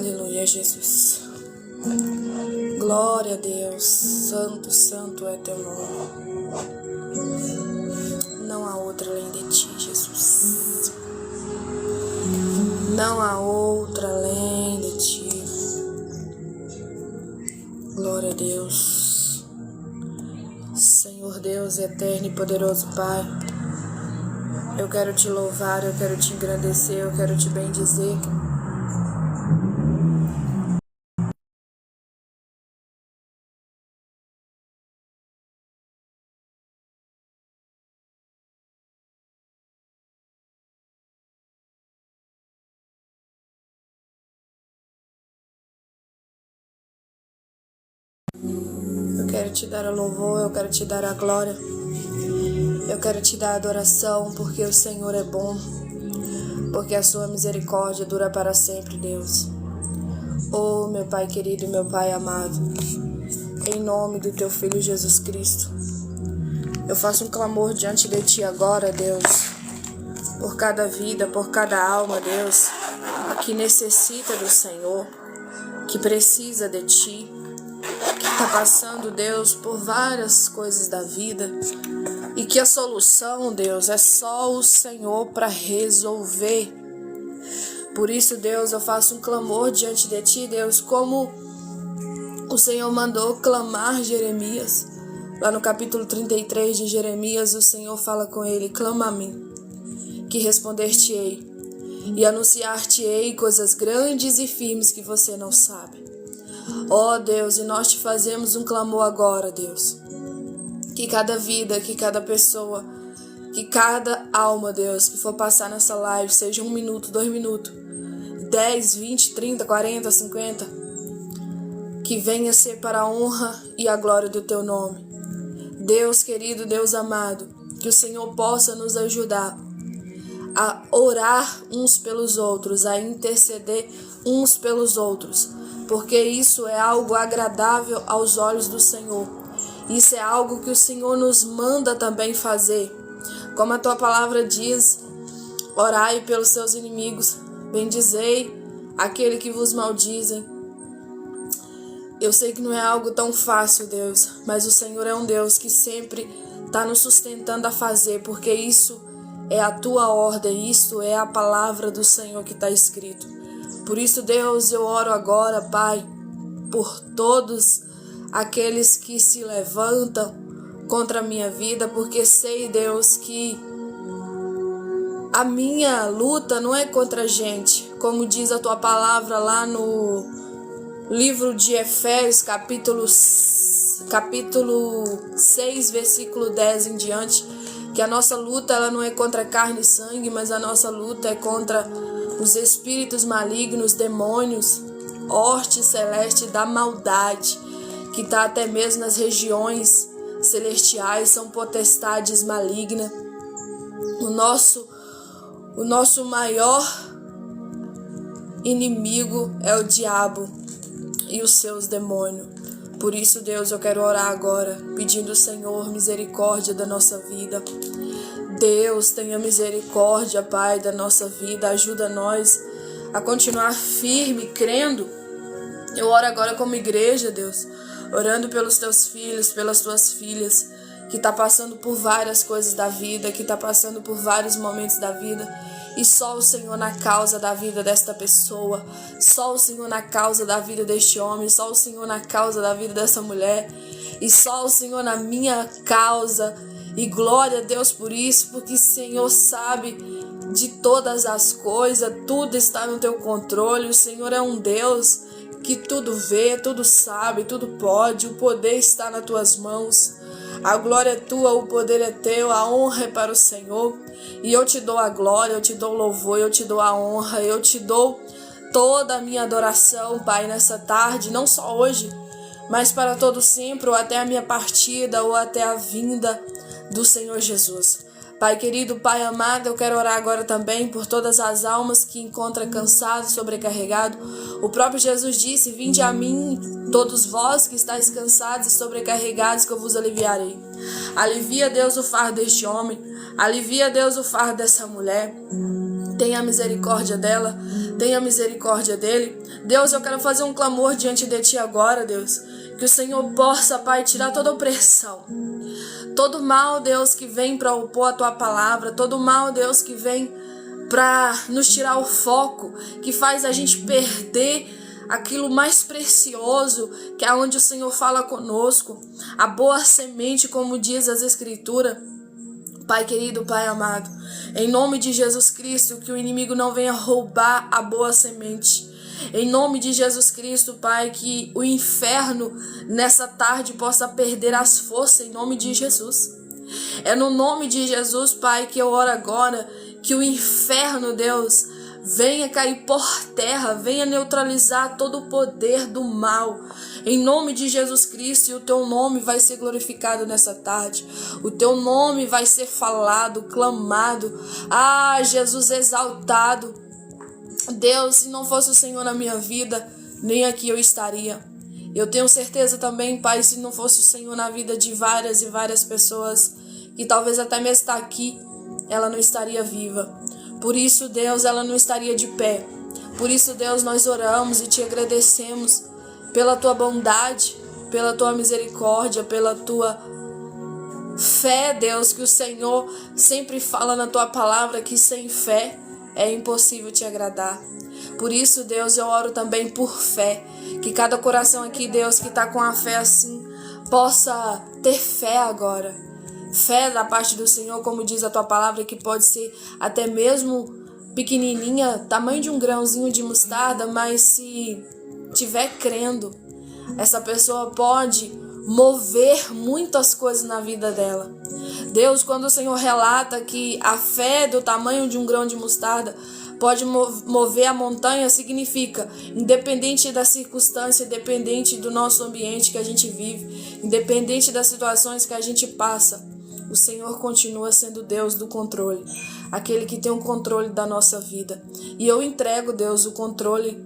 Aleluia, Jesus. Glória a Deus. Santo, santo é teu nome. Não há outra além de ti, Jesus. Não há outra além de ti. Glória a Deus. Senhor Deus eterno e poderoso Pai, eu quero te louvar, eu quero te engrandecer, eu quero te bendizer. Eu quero te dar a louvor, eu quero te dar a glória. Eu quero te dar a adoração, porque o Senhor é bom, porque a sua misericórdia dura para sempre, Deus. Oh, meu Pai querido, meu Pai amado, em nome do teu Filho Jesus Cristo, eu faço um clamor diante de ti agora, Deus, por cada vida, por cada alma, Deus, que necessita do Senhor, que precisa de ti, que está passando, Deus, por várias coisas da vida, e que a solução, Deus, é só o Senhor para resolver. Por isso, Deus, eu faço um clamor diante de ti, Deus, como o Senhor mandou clamar Jeremias. Lá no capítulo 33 de Jeremias, o Senhor fala com ele: clama a mim, que responder-te-ei, e anunciar-te-ei coisas grandes e firmes que você não sabe. Ó Deus, e nós te fazemos um clamor agora, Deus. Que cada vida, que cada pessoa, que cada alma, Deus, que for passar nessa live, seja 1 minuto, 2 minutos, 10, 20, 30, 40, 50, que venha ser para a honra e a glória do teu nome. Deus querido, Deus amado, que o Senhor possa nos ajudar a orar uns pelos outros, a interceder uns pelos outros, porque isso é algo agradável aos olhos do Senhor. Isso é algo que o Senhor nos manda também fazer. Como a tua palavra diz: orai pelos seus inimigos, bendizei aquele que vos maldizem. Eu sei que não é algo tão fácil, Deus, mas o Senhor é um Deus que sempre está nos sustentando a fazer, porque isso é a tua ordem, isso é a palavra do Senhor que está escrito. Por isso, Deus, eu oro agora, Pai, por todos aqueles que se levantam contra a minha vida, porque sei, Deus, que a minha luta não é contra a gente, como diz a tua palavra lá no livro de Efésios, capítulo 6, versículo 10 em diante, que a nossa luta ela não é contra carne e sangue, mas a nossa luta é contra os espíritos malignos, demônios, horte celeste da maldade, que está até mesmo nas regiões celestiais, são potestades malignas. O nosso maior inimigo é o diabo e os seus demônios. Por isso, Deus, eu quero orar agora, pedindo ao Senhor misericórdia da nossa vida. Deus, tenha misericórdia, Pai, da nossa vida. Ajuda nós a continuar firme, crendo. Eu oro agora como igreja, Deus, orando pelos teus filhos, pelas tuas filhas, que está passando por várias coisas da vida, que está passando por vários momentos da vida, e só o Senhor na causa da vida desta pessoa, só o Senhor na causa da vida deste homem, só o Senhor na causa da vida dessa mulher, e só o Senhor na minha causa. E glória a Deus por isso, porque o Senhor sabe de todas as coisas, tudo está no teu controle. O Senhor é um Deus que tudo vê, tudo sabe, tudo pode. O poder está nas tuas mãos. A glória é tua, o poder é teu, a honra é para o Senhor. E eu te dou a glória, eu te dou o louvor, eu te dou a honra, eu te dou toda a minha adoração, Pai, nessa tarde, não só hoje, mas para todo sempre, ou até a minha partida, ou até a vinda do Senhor Jesus. Pai querido, Pai amado, eu quero orar agora também por todas as almas que encontram cansado, sobrecarregado. O próprio Jesus disse: vinde a mim, todos vós que estáis cansados e sobrecarregados, que eu vos aliviarei. Alivia, Deus, o fardo deste homem, alivia, Deus, o fardo dessa mulher. Tenha misericórdia dela, tenha misericórdia dele. Deus, eu quero fazer um clamor diante de Ti agora, Deus. Que o Senhor possa, Pai, tirar toda opressão. Todo mal, Deus, que vem para opor a Tua palavra. Todo mal, Deus, que vem para nos tirar o foco. Que faz a gente perder aquilo mais precioso, que é onde o Senhor fala conosco. A boa semente, como diz as Escrituras. Pai querido, Pai amado, em nome de Jesus Cristo, que o inimigo não venha roubar a boa semente. Em nome de Jesus Cristo, Pai, que o inferno nessa tarde possa perder as forças, em nome de Jesus. É no nome de Jesus, Pai, que eu oro agora, que o inferno, Deus, venha cair por terra, venha neutralizar todo o poder do mal. Em nome de Jesus Cristo, e o Teu nome vai ser glorificado nessa tarde. O Teu nome vai ser falado, clamado. Ah, Jesus exaltado. Deus, se não fosse o Senhor na minha vida, nem aqui eu estaria. Eu tenho certeza também, Pai, se não fosse o Senhor na vida de várias e várias pessoas, que talvez até mesmo está aqui, ela não estaria viva. Por isso, Deus, ela não estaria de pé. Por isso, Deus, nós oramos e Te agradecemos pela Tua bondade, pela Tua misericórdia, pela Tua fé, Deus, que o Senhor sempre fala na Tua palavra que sem fé é impossível Te agradar. Por isso, Deus, eu oro também por fé, que cada coração aqui, Deus, que está com a fé assim, possa ter fé agora. Fé da parte do Senhor, como diz a Tua palavra, que pode ser até mesmo pequenininha, tamanho de um grãozinho de mostarda, mas se tiver crendo, essa pessoa pode mover muitas coisas na vida dela. Deus, quando o Senhor relata que a fé do tamanho de um grão de mostarda pode mover a montanha, significa, independente da circunstância, independente do nosso ambiente que a gente vive, independente das situações que a gente passa, o Senhor continua sendo Deus do controle, aquele que tem o controle da nossa vida. E eu entrego, Deus, o controle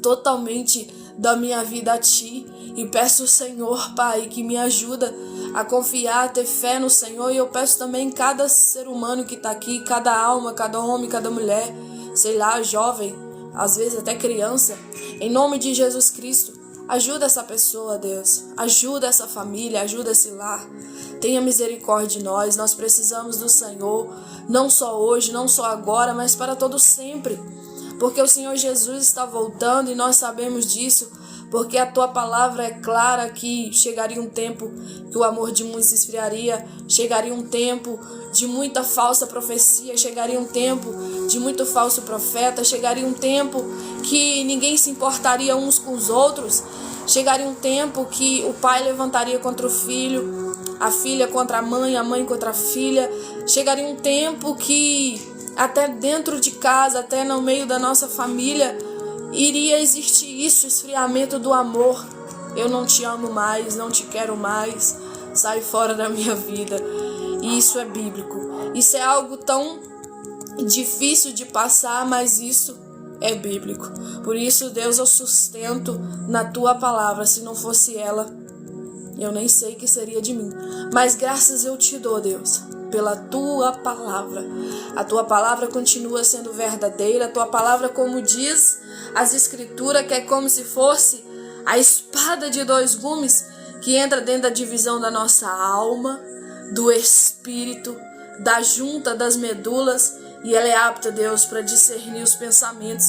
totalmente da minha vida a Ti e peço ao Senhor, Pai, que me ajuda a confiar, a ter fé no Senhor. E eu peço também cada ser humano que está aqui, cada alma, cada homem, cada mulher, sei lá, jovem, às vezes até criança, em nome de Jesus Cristo, ajuda essa pessoa, Deus, ajuda essa família, ajuda esse lar. Tenha misericórdia de nós, nós precisamos do Senhor, não só hoje, não só agora, mas para todo sempre. Porque o Senhor Jesus está voltando e nós sabemos disso, porque a Tua palavra é clara que chegaria um tempo que o amor de muitos se esfriaria, chegaria um tempo de muita falsa profecia, chegaria um tempo de muito falso profeta, chegaria um tempo que ninguém se importaria uns com os outros, chegaria um tempo que o pai levantaria contra o filho, a filha contra a mãe contra a filha, chegaria um tempo que até dentro de casa, até no meio da nossa família, iria existir isso, esfriamento do amor. Eu não te amo mais, não te quero mais, sai fora da minha vida. E isso é bíblico. Isso é algo tão difícil de passar, mas isso é bíblico. Por isso, Deus, eu sustento na Tua palavra. Se não fosse ela, eu nem sei o que seria de mim. Mas graças eu te dou, Deus, pela Tua palavra. A Tua palavra continua sendo verdadeira. A Tua palavra, como diz as Escrituras, que é como se fosse a espada de 2 gumes que entra dentro da divisão da nossa alma, do espírito, da junta das medulas, e ela é apta, Deus, para discernir os pensamentos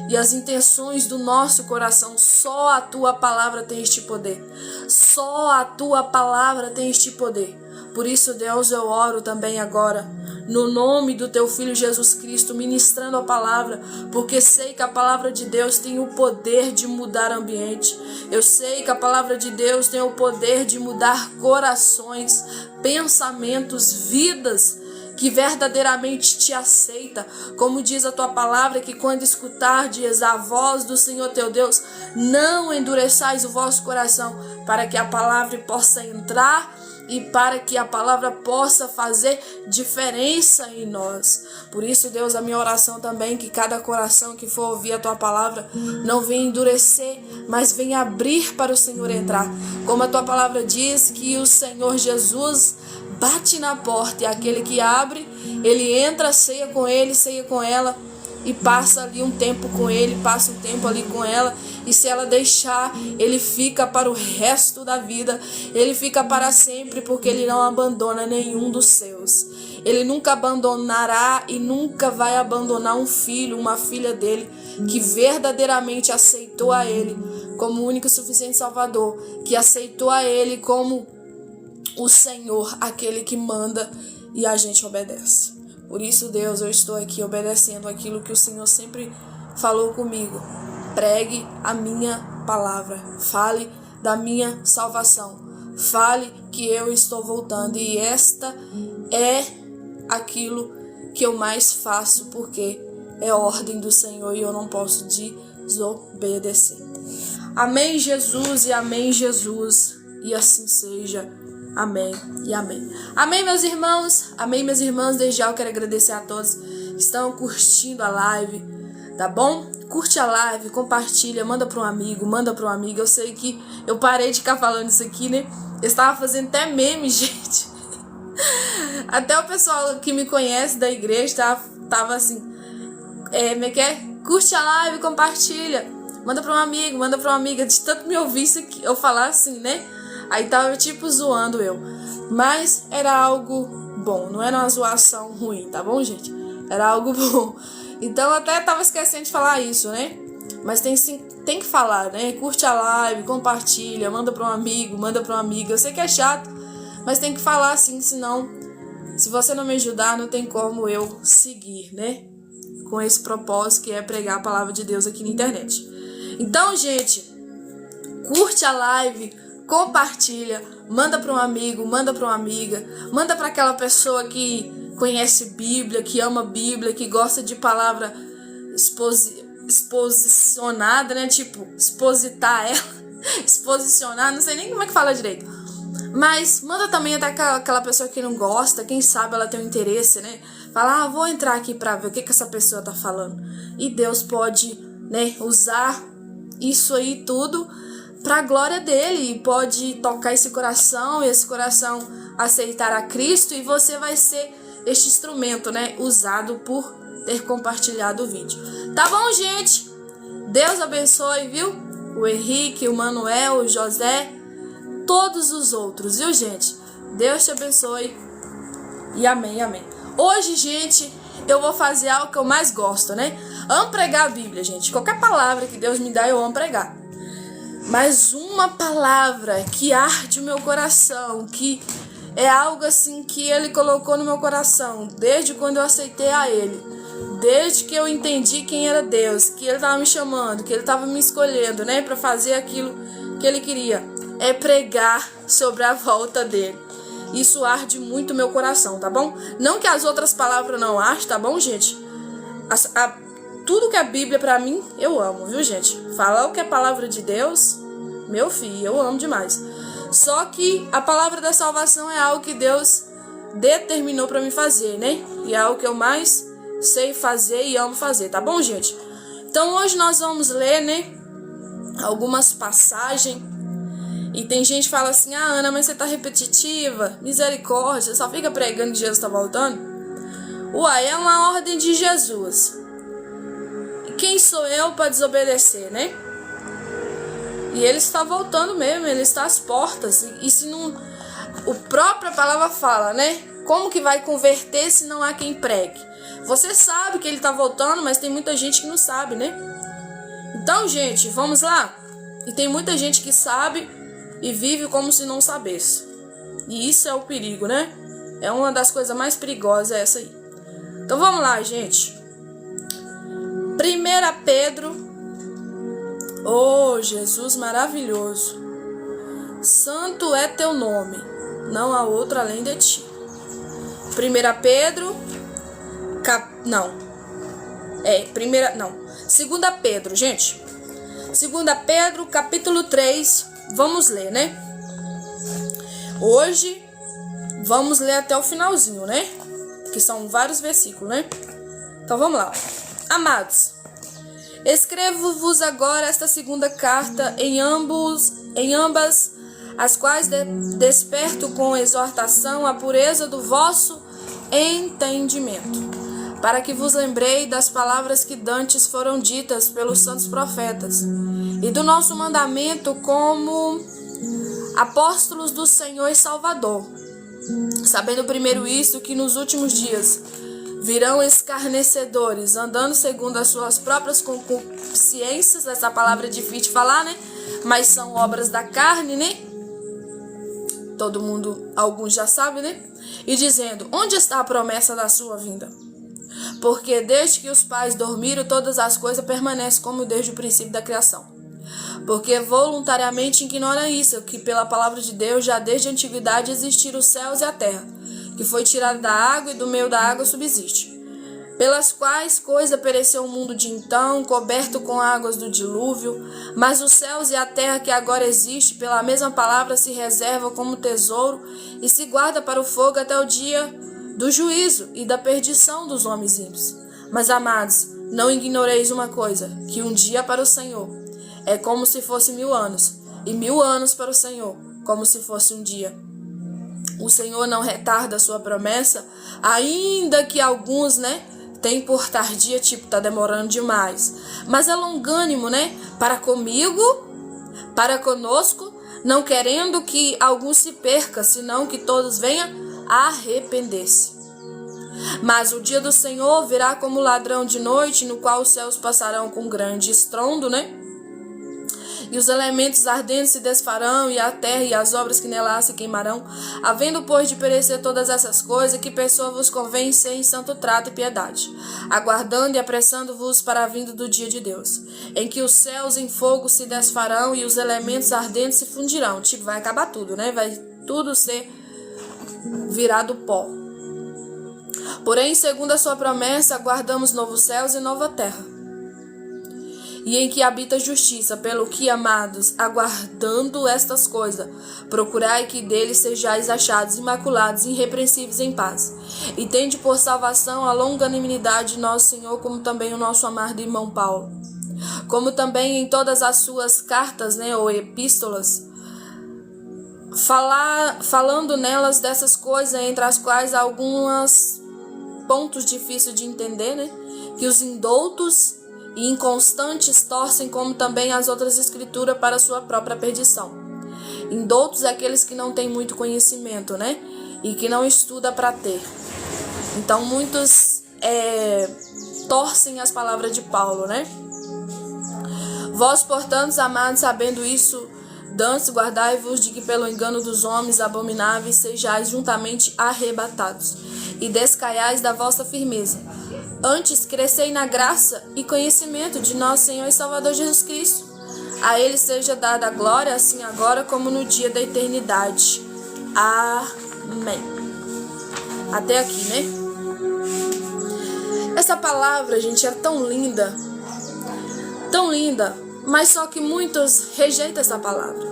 e as intenções do nosso coração. Só a Tua palavra tem este poder. Só a Tua palavra tem este poder. Por isso, Deus, eu oro também agora, no nome do Teu Filho Jesus Cristo, ministrando a palavra, porque sei que a palavra de Deus tem o poder de mudar ambiente. Eu sei que a palavra de Deus tem o poder de mudar corações, pensamentos, vidas que verdadeiramente Te aceita. Como diz a Tua palavra, que quando escutardes a voz do Senhor teu Deus, não endureçais o vosso coração, para que a palavra possa entrar e para que a palavra possa fazer diferença em nós. Por isso, Deus, a minha oração também, que cada coração que for ouvir a Tua palavra não venha endurecer, mas venha abrir para o Senhor entrar. Como a Tua palavra diz, que o Senhor Jesus bate na porta, e aquele que abre, ele entra, ceia com ele, ceia com ela, e passa ali um tempo com ele, passa um tempo ali com ela, e se ela deixar, ele fica para o resto da vida, ele fica para sempre, porque ele não abandona nenhum dos seus. Ele nunca abandonará e nunca vai abandonar um filho, uma filha dele, que verdadeiramente aceitou a ele como o único e suficiente Salvador, que aceitou a ele como o Senhor, aquele que manda e a gente obedece. Por isso, Deus, eu estou aqui obedecendo aquilo que o Senhor sempre falou comigo. Pregue a minha palavra, fale da minha salvação, fale que eu estou voltando, e esta é aquilo que eu mais faço, porque é ordem do Senhor e eu não posso desobedecer. Amém, Jesus, e amém, Jesus, e assim seja. Amém e amém. Amém, meus irmãos, amém, minhas irmãs. Desde já eu quero agradecer a todos que estão curtindo a live, tá bom? Curte a live, compartilha, manda para um amigo, manda para uma amiga. Eu sei que eu parei de ficar falando isso aqui, né? Eu estava fazendo até meme, gente. Até o pessoal que me conhece da igreja tava assim, curte a live, compartilha, manda para um amigo, manda para uma amiga. De tanto me ouvir isso aqui, eu falar assim, né? Aí tava tipo zoando eu. Mas era algo bom, não era uma zoação ruim, tá bom, gente? Era algo bom. Então eu até tava esquecendo de falar isso, né? Mas tem que falar, né? Curte a live, compartilha, manda pra um amigo, manda pra uma amiga. Eu sei que é chato, mas tem que falar assim, senão, se você não me ajudar, não tem como eu seguir, né? Com esse propósito que é pregar a palavra de Deus aqui na internet. Então, gente, curte a live, compartilha, manda para um amigo, manda para uma amiga, manda para aquela pessoa que conhece Bíblia, que ama Bíblia, que gosta de palavra exposicionada, né? Tipo, expositar ela, exposicionar, não sei nem como é que fala direito. Mas manda também até aquela pessoa que não gosta, quem sabe ela tem um interesse, né? Fala, vou entrar aqui para ver o que essa pessoa tá falando. E Deus pode, né, usar isso aí tudo para a glória dele, e pode tocar esse coração, e esse coração aceitar a Cristo, e você vai ser este instrumento, né, usado por ter compartilhado o vídeo. Tá bom, gente? Deus abençoe, viu? O Henrique, o Manuel, o José, todos os outros, viu, gente? Deus te abençoe e amém, amém. Hoje, gente, eu vou fazer algo que eu mais gosto, né? Amo pregar a Bíblia, gente. Qualquer palavra que Deus me dá, eu amo pregar. Mas uma palavra que arde o meu coração, que é algo assim que Ele colocou no meu coração, desde quando eu aceitei a Ele, desde que eu entendi quem era Deus, que Ele estava me chamando, que Ele estava me escolhendo, né, para fazer aquilo que Ele queria, é pregar sobre a volta dEle. Isso arde muito o meu coração, tá bom? Não que as outras palavras não ardem, tá bom, gente? Tudo que é Bíblia pra mim, eu amo, viu, gente? Falar o que é palavra de Deus, meu filho, eu amo demais. Só que a palavra da salvação é algo que Deus determinou pra mim fazer, né? E é algo que eu mais sei fazer e amo fazer, tá bom, gente? Então hoje nós vamos ler, né, algumas passagens. E tem gente que fala assim, Ana, mas você tá repetitiva, misericórdia, só fica pregando que Jesus tá voltando. Uai, é uma ordem de Jesus. Quem sou eu para desobedecer, né? E ele está voltando mesmo, ele está às portas. E se não... A própria palavra fala, né? Como que vai converter se não há quem pregue? Você sabe que ele está voltando, mas tem muita gente que não sabe, né? Então, gente, vamos lá? E tem muita gente que sabe e vive como se não sabesse. E isso é o perigo, né? É uma das coisas mais perigosas, é essa aí. Então vamos lá, gente. 1 Pedro, oh Jesus maravilhoso, santo é teu nome, não há outro além de ti. 1 Pedro, 2 Pedro, gente, 2 Pedro, capítulo 3, vamos ler, né? Hoje, vamos ler até o finalzinho, né? Que são vários versículos, né? Então vamos lá. Amados, escrevo-vos agora esta segunda carta em ambas as quais desperto com exortação a pureza do vosso entendimento, para que vos lembrei das palavras que dantes foram ditas pelos santos profetas, e do nosso mandamento como apóstolos do Senhor e Salvador, sabendo primeiro isso, que nos últimos dias virão escarnecedores, andando segundo as suas próprias concupiscências. Essa palavra é difícil de falar, né? Mas são obras da carne, né? Todo mundo, alguns já sabem, né? E dizendo, onde está a promessa da sua vinda? Porque desde que os pais dormiram, todas as coisas permanecem como desde o princípio da criação. Porque voluntariamente ignora isso, que pela palavra de Deus já desde a antiguidade existiram os céus e a terra, que foi tirado da água e do meio da água subsiste, pelas quais coisa pereceu o mundo de então, coberto com águas do dilúvio, mas os céus e a terra que agora existe, pela mesma palavra se reserva como tesouro e se guarda para o fogo até o dia do juízo e da perdição dos homens ímpios. Mas, amados, não ignoreis uma coisa, que um dia para o Senhor é como se fosse 1000 anos, e 1000 anos para o Senhor como se fosse um dia. O Senhor não retarda a sua promessa, ainda que alguns, tem por tardia, tá demorando demais. Mas é longânimo, para comigo, para conosco, não querendo que alguns se perca, senão que todos venham a arrepender-se. Mas o dia do Senhor virá como ladrão de noite, no qual os céus passarão com grande estrondo, E os elementos ardentes se desfarão, e a terra e as obras que nela há se queimarão. Havendo, pois, de perecer todas essas coisas, que pessoa vos convém ser em santo trato e piedade, aguardando e apressando-vos para a vinda do dia de Deus, em que os céus em fogo se desfarão e os elementos ardentes se fundirão. Vai acabar tudo, Vai tudo ser virado pó. Porém, segundo a sua promessa, aguardamos novos céus e nova terra, e em que habita a justiça, pelo que, amados, aguardando estas coisas, procurai que deles sejais achados imaculados e irrepreensíveis em paz. E tende por salvação a longanimidade de nosso Senhor, como também o nosso amado irmão Paulo. Como também em todas as suas cartas, ou epístolas, falando nelas dessas coisas, entre as quais há alguns pontos difíceis de entender, que os indoutos e inconstantes torcem, como também as outras escrituras, para a sua própria perdição. Indoutos é aqueles que não têm muito conhecimento, e que não estudam para ter. Então muitos torcem as palavras de Paulo, Vós, portanto, amados, sabendo isso, dantes, guardai-vos de que pelo engano dos homens abomináveis sejais juntamente arrebatados, e descaiais da vossa firmeza. Antes, crescei na graça e conhecimento de nosso Senhor e Salvador Jesus Cristo. A Ele seja dada a glória, assim agora como no dia da eternidade. Amém. Até aqui, Essa palavra, gente, é tão linda, mas só que muitos rejeitam essa palavra.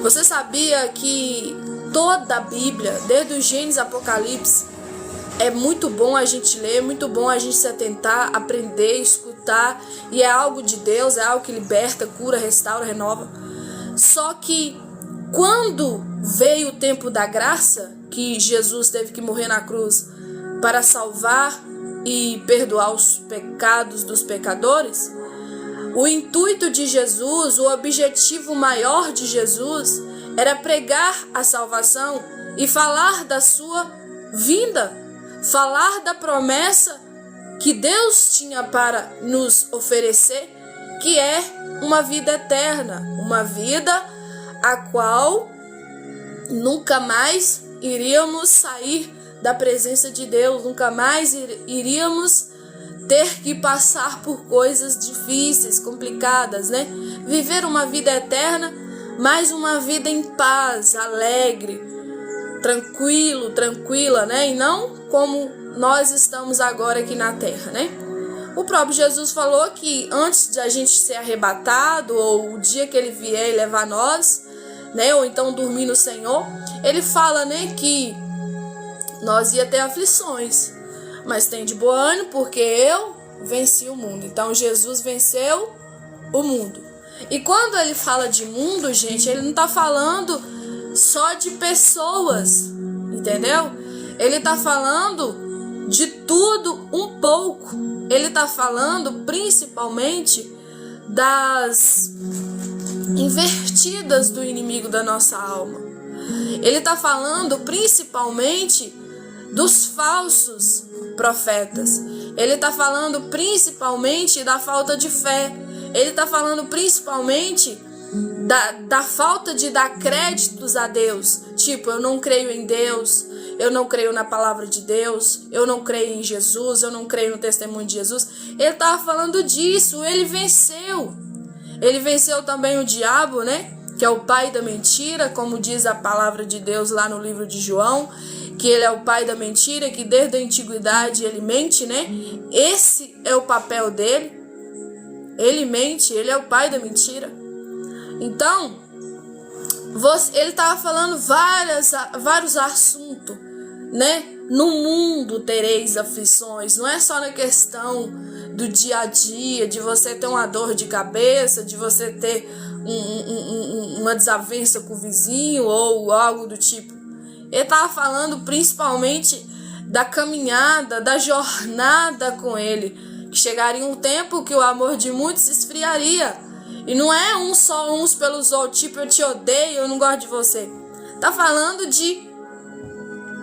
Você sabia que toda a Bíblia, desde o Gênesis ao Apocalipse, é muito bom a gente ler, muito bom a gente se atentar, aprender, escutar, e é algo de Deus, é algo que liberta, cura, restaura, renova. Só que quando veio o tempo da graça, que Jesus teve que morrer na cruz para salvar e perdoar os pecados dos pecadores, o intuito de Jesus, o objetivo maior de Jesus, era pregar a salvação e falar da sua vinda. Falar da promessa que Deus tinha para nos oferecer, que é uma vida eterna, uma vida a qual nunca mais iríamos sair da presença de Deus, nunca mais iríamos ter que passar por coisas difíceis, complicadas, Viver uma vida eterna, mas uma vida em paz, alegre, tranquila, e não como nós estamos agora aqui na terra, O próprio Jesus falou que antes de a gente ser arrebatado, ou o dia que ele vier e levar nós, ou então dormir no Senhor, ele fala, que nós ia ter aflições, mas tem de bom ânimo, porque eu venci o mundo. Então Jesus venceu o mundo. E quando ele fala de mundo, gente, ele não está falando só de pessoas, entendeu? Ele está falando de tudo um pouco. Ele está falando principalmente das invertidas do inimigo da nossa alma. Ele está falando principalmente dos falsos profetas. Ele está falando principalmente da falta de fé. Ele está falando principalmente da falta de dar créditos a Deus. Tipo, eu não creio em Deus, eu não creio na palavra de Deus, eu não creio em Jesus, eu não creio no testemunho de Jesus. Ele estava falando disso. Ele venceu. Ele venceu também o diabo, né? Que é o pai da mentira, como diz a palavra de Deus lá no livro de João, que ele é o pai da mentira, que desde a antiguidade ele mente, né? Esse é o papel dele. Ele mente, ele é o pai da mentira. Então, ele estava falando vários assuntos, né? No mundo tereis aflições. Não é só na questão do dia a dia, de você ter uma dor de cabeça, de você ter uma desavença com o vizinho ou algo do tipo. Ele estava falando principalmente da caminhada, da jornada com ele. Que chegaria um tempo que o amor de muitos se esfriaria. E não é uns pelos outros, tipo, eu te odeio, eu não gosto de você. Tá falando de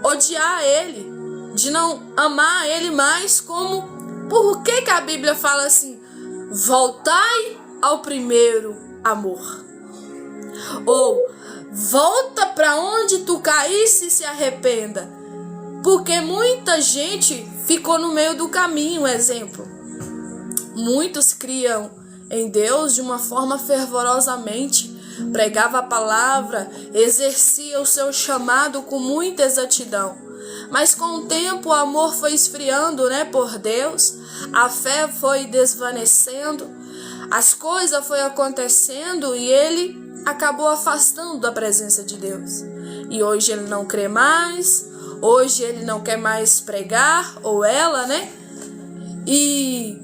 odiar ele, de não amar ele mais, como... Por que a Bíblia fala assim? Voltai ao primeiro amor. Ou volta para onde tu caísse e se arrependa. Porque muita gente ficou no meio do caminho, exemplo. Muitos criam em Deus de uma forma fervorosamente, pregava a palavra, exercia o seu chamado com muita exatidão. Mas com o tempo o amor foi esfriando, né, por Deus, a fé foi desvanecendo, as coisas foram acontecendo e ele acabou afastando da presença de Deus. E hoje ele não crê mais, hoje ele não quer mais pregar, ou ela, né? E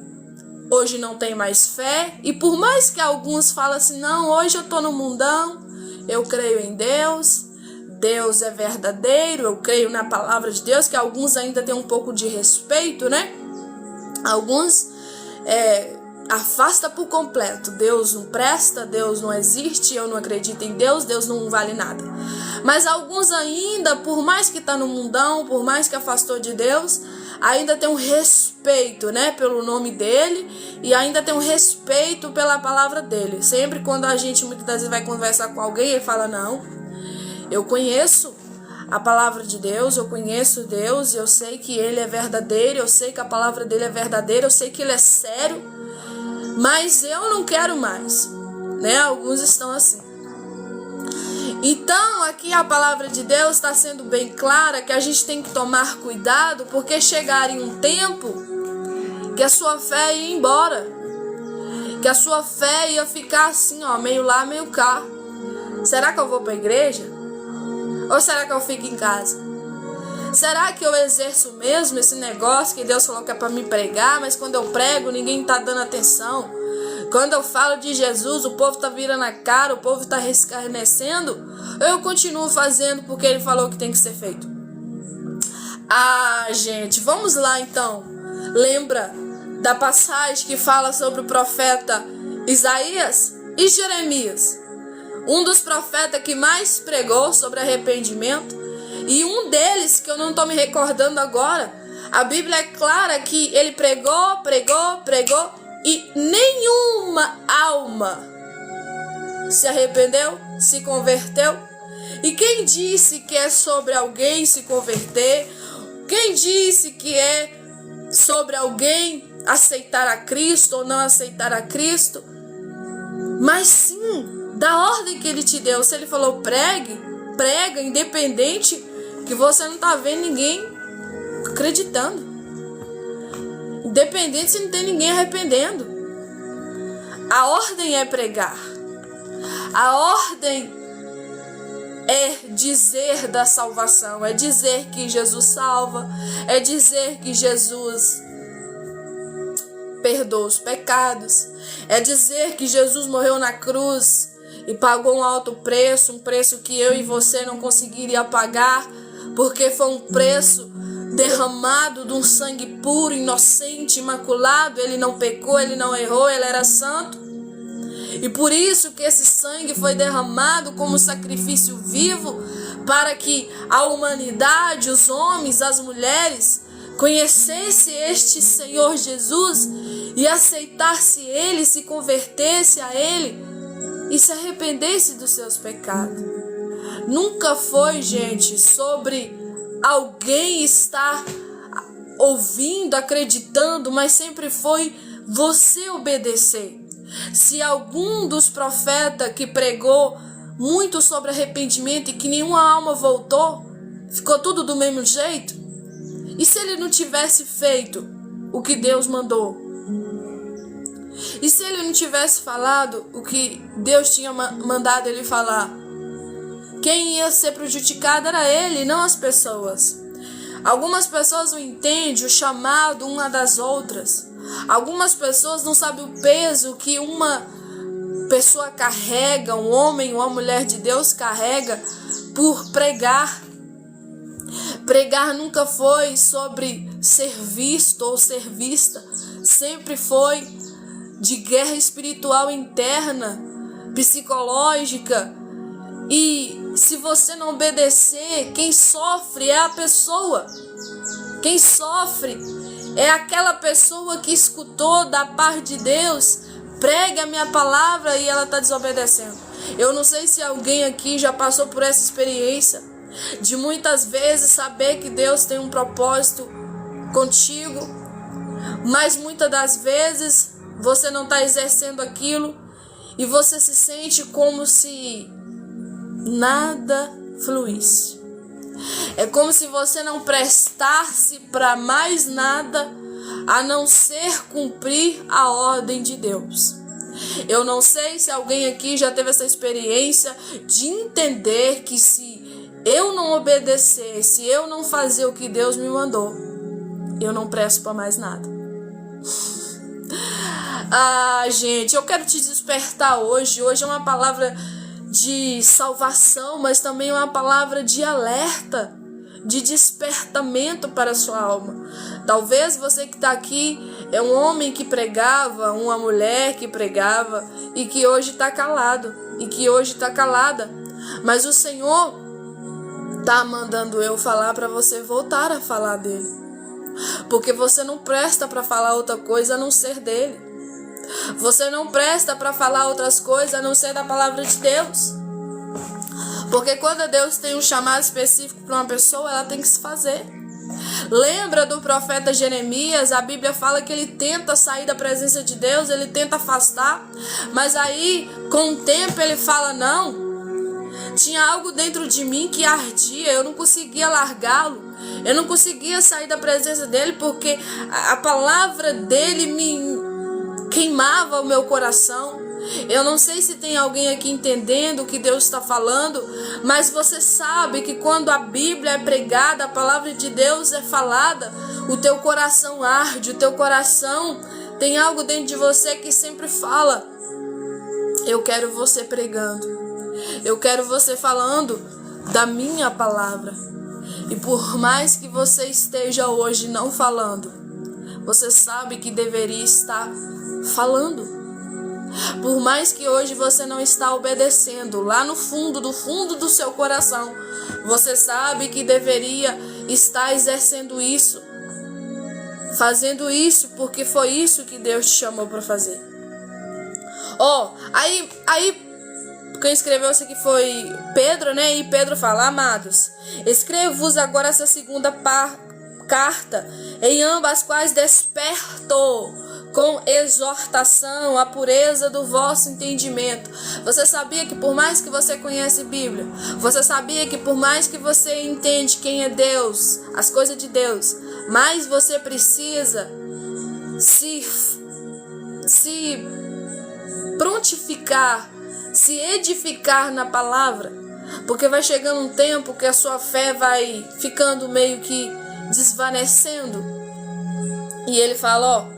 hoje não tem mais fé. E por mais que alguns falem assim, não, hoje eu tô no mundão, eu creio em Deus, Deus é verdadeiro, eu creio na palavra de Deus, que alguns ainda têm um pouco de respeito, né? Alguns afasta por completo. Deus não presta, Deus não existe, eu não acredito em Deus, Deus não vale nada. Mas alguns ainda, por mais que tá no mundão, por mais que afastou de Deus, ainda tem um respeito, né, pelo nome dele, e ainda tem um respeito pela palavra dele. Sempre quando a gente muitas vezes vai conversar com alguém, ele fala, não, eu conheço a palavra de Deus, eu conheço Deus, eu sei que ele é verdadeiro, eu sei que a palavra dele é verdadeira, eu sei que ele é sério, mas eu não quero mais, né? Alguns estão assim. Então, aqui a palavra de Deus está sendo bem clara que a gente tem que tomar cuidado, porque chegaria um tempo que a sua fé ia embora, que a sua fé ia ficar assim, ó, meio lá, meio cá. Será que eu vou para a igreja? Ou será que eu fico em casa? Será que eu exerço mesmo esse negócio que Deus falou que é para me pregar, mas quando eu prego ninguém está dando atenção? Quando eu falo de Jesus, o povo está virando a cara, o povo está escarnecendo? Ou eu continuo fazendo porque ele falou que tem que ser feito? Ah, gente, vamos lá então. Lembra da passagem que fala sobre o profeta Isaías e Jeremias? Um dos profetas que mais pregou sobre arrependimento. E um deles, que eu não estou me recordando agora, a Bíblia é clara que ele pregou, e nenhuma alma se arrependeu, se converteu. E quem disse que é sobre alguém se converter? Quem disse que é sobre alguém aceitar a Cristo ou não aceitar a Cristo? Mas sim, da ordem que ele te deu. Se ele falou prega, independente que você não está vendo ninguém acreditando. Independente se não tem ninguém arrependendo. A ordem é pregar. A ordem é dizer da salvação. É dizer que Jesus salva. É dizer que Jesus perdoa os pecados. É dizer que Jesus morreu na cruz e pagou um alto preço. Um preço que eu e você não conseguiria pagar. porque foi um preço derramado de um sangue puro, inocente, imaculado. Ele não pecou, ele não errou, ele era santo. E por isso que esse sangue foi derramado como sacrifício vivo, para que a humanidade, os homens, as mulheres, conhecesse este Senhor Jesus e aceitasse Ele, se convertesse a Ele e se arrependesse dos seus pecados. Nunca foi, gente, sobre alguém estar ouvindo, acreditando, mas sempre foi você obedecer. Se algum dos profetas que pregou muito sobre arrependimento e que nenhuma alma voltou, ficou tudo do mesmo jeito? E se ele não tivesse feito o que Deus mandou? E se ele não tivesse falado o que Deus tinha mandado ele falar? Quem ia ser prejudicado era ele, não as pessoas. Algumas pessoas não entendem o chamado uma das outras. Algumas pessoas não sabem o peso que uma pessoa carrega, um homem, uma mulher de Deus carrega por pregar. Pregar nunca foi sobre ser visto ou ser vista. Sempre foi de guerra espiritual interna, psicológica. E se você não obedecer, quem sofre é a pessoa. Quem sofre é aquela pessoa que escutou da parte de Deus, pregue a minha palavra e ela está desobedecendo. Eu não sei se alguém aqui já passou por essa experiência, de muitas vezes saber que Deus tem um propósito contigo, mas muitas das vezes você não está exercendo aquilo e você se sente como se nada fluísse. É como se você não prestasse para mais nada a não ser cumprir a ordem de Deus. Eu não sei se alguém aqui já teve essa experiência de entender que se eu não obedecer, se eu não fazer o que Deus me mandou, eu não presto para mais nada. Gente, eu quero te despertar hoje. Hoje é uma palavra de salvação, mas também uma palavra de alerta, de despertamento para a sua alma. Talvez você que está aqui é um homem que pregava, uma mulher que pregava e que hoje está calado, e que hoje está calada. Mas o Senhor está mandando eu falar para você voltar a falar dele, porque você não presta para falar outra coisa a não ser dele. Você não presta para falar outras coisas a não ser da palavra de Deus. Porque quando Deus tem um chamado específico para uma pessoa, ela tem que se fazer. Lembra do profeta Jeremias? A Bíblia fala que ele tenta sair da presença de Deus, ele tenta afastar, mas aí com o tempo ele fala: não, tinha algo dentro de mim que ardia, eu não conseguia largá-lo, eu não conseguia sair da presença dele, porque a palavra dele me queimava o meu coração. Eu não sei se tem alguém aqui entendendo o que Deus está falando, mas você sabe que quando a Bíblia é pregada, a palavra de Deus é falada, o teu coração arde, o teu coração tem algo dentro de você que sempre fala: eu quero você pregando, eu quero você falando da minha palavra. E por mais que você esteja hoje não falando, você sabe que deveria estar falando. Por mais que hoje você não está obedecendo, lá no fundo do seu coração, você sabe que deveria estar exercendo isso, fazendo isso, porque foi isso que Deus te chamou para fazer. Aí quem escreveu isso aqui foi Pedro, né? E Pedro fala: amados, escrevo-vos agora essa segunda carta, em ambas as quais desperto com exortação a pureza do vosso entendimento. Você sabia que por mais que você conhece Bíblia, você sabia que por mais que você entende quem é Deus, as coisas de Deus, mas você precisa se prontificar, se edificar na palavra, porque vai chegando um tempo que a sua fé vai ficando meio que desvanecendo. E ele fala: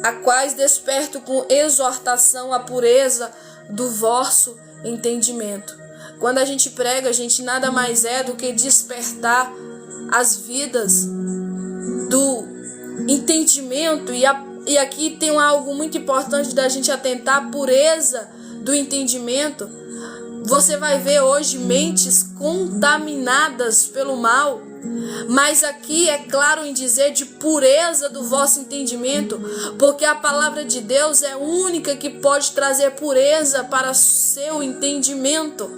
a quais desperto com exortação a pureza do vosso entendimento. Quando a gente prega, a gente nada mais é do que despertar as vidas do entendimento. E aqui tem algo muito importante da gente atentar: a pureza do entendimento. Você vai ver hoje mentes contaminadas pelo mal, mas aqui é claro em dizer de pureza do vosso entendimento, porque a palavra de Deus é a única que pode trazer pureza para seu entendimento.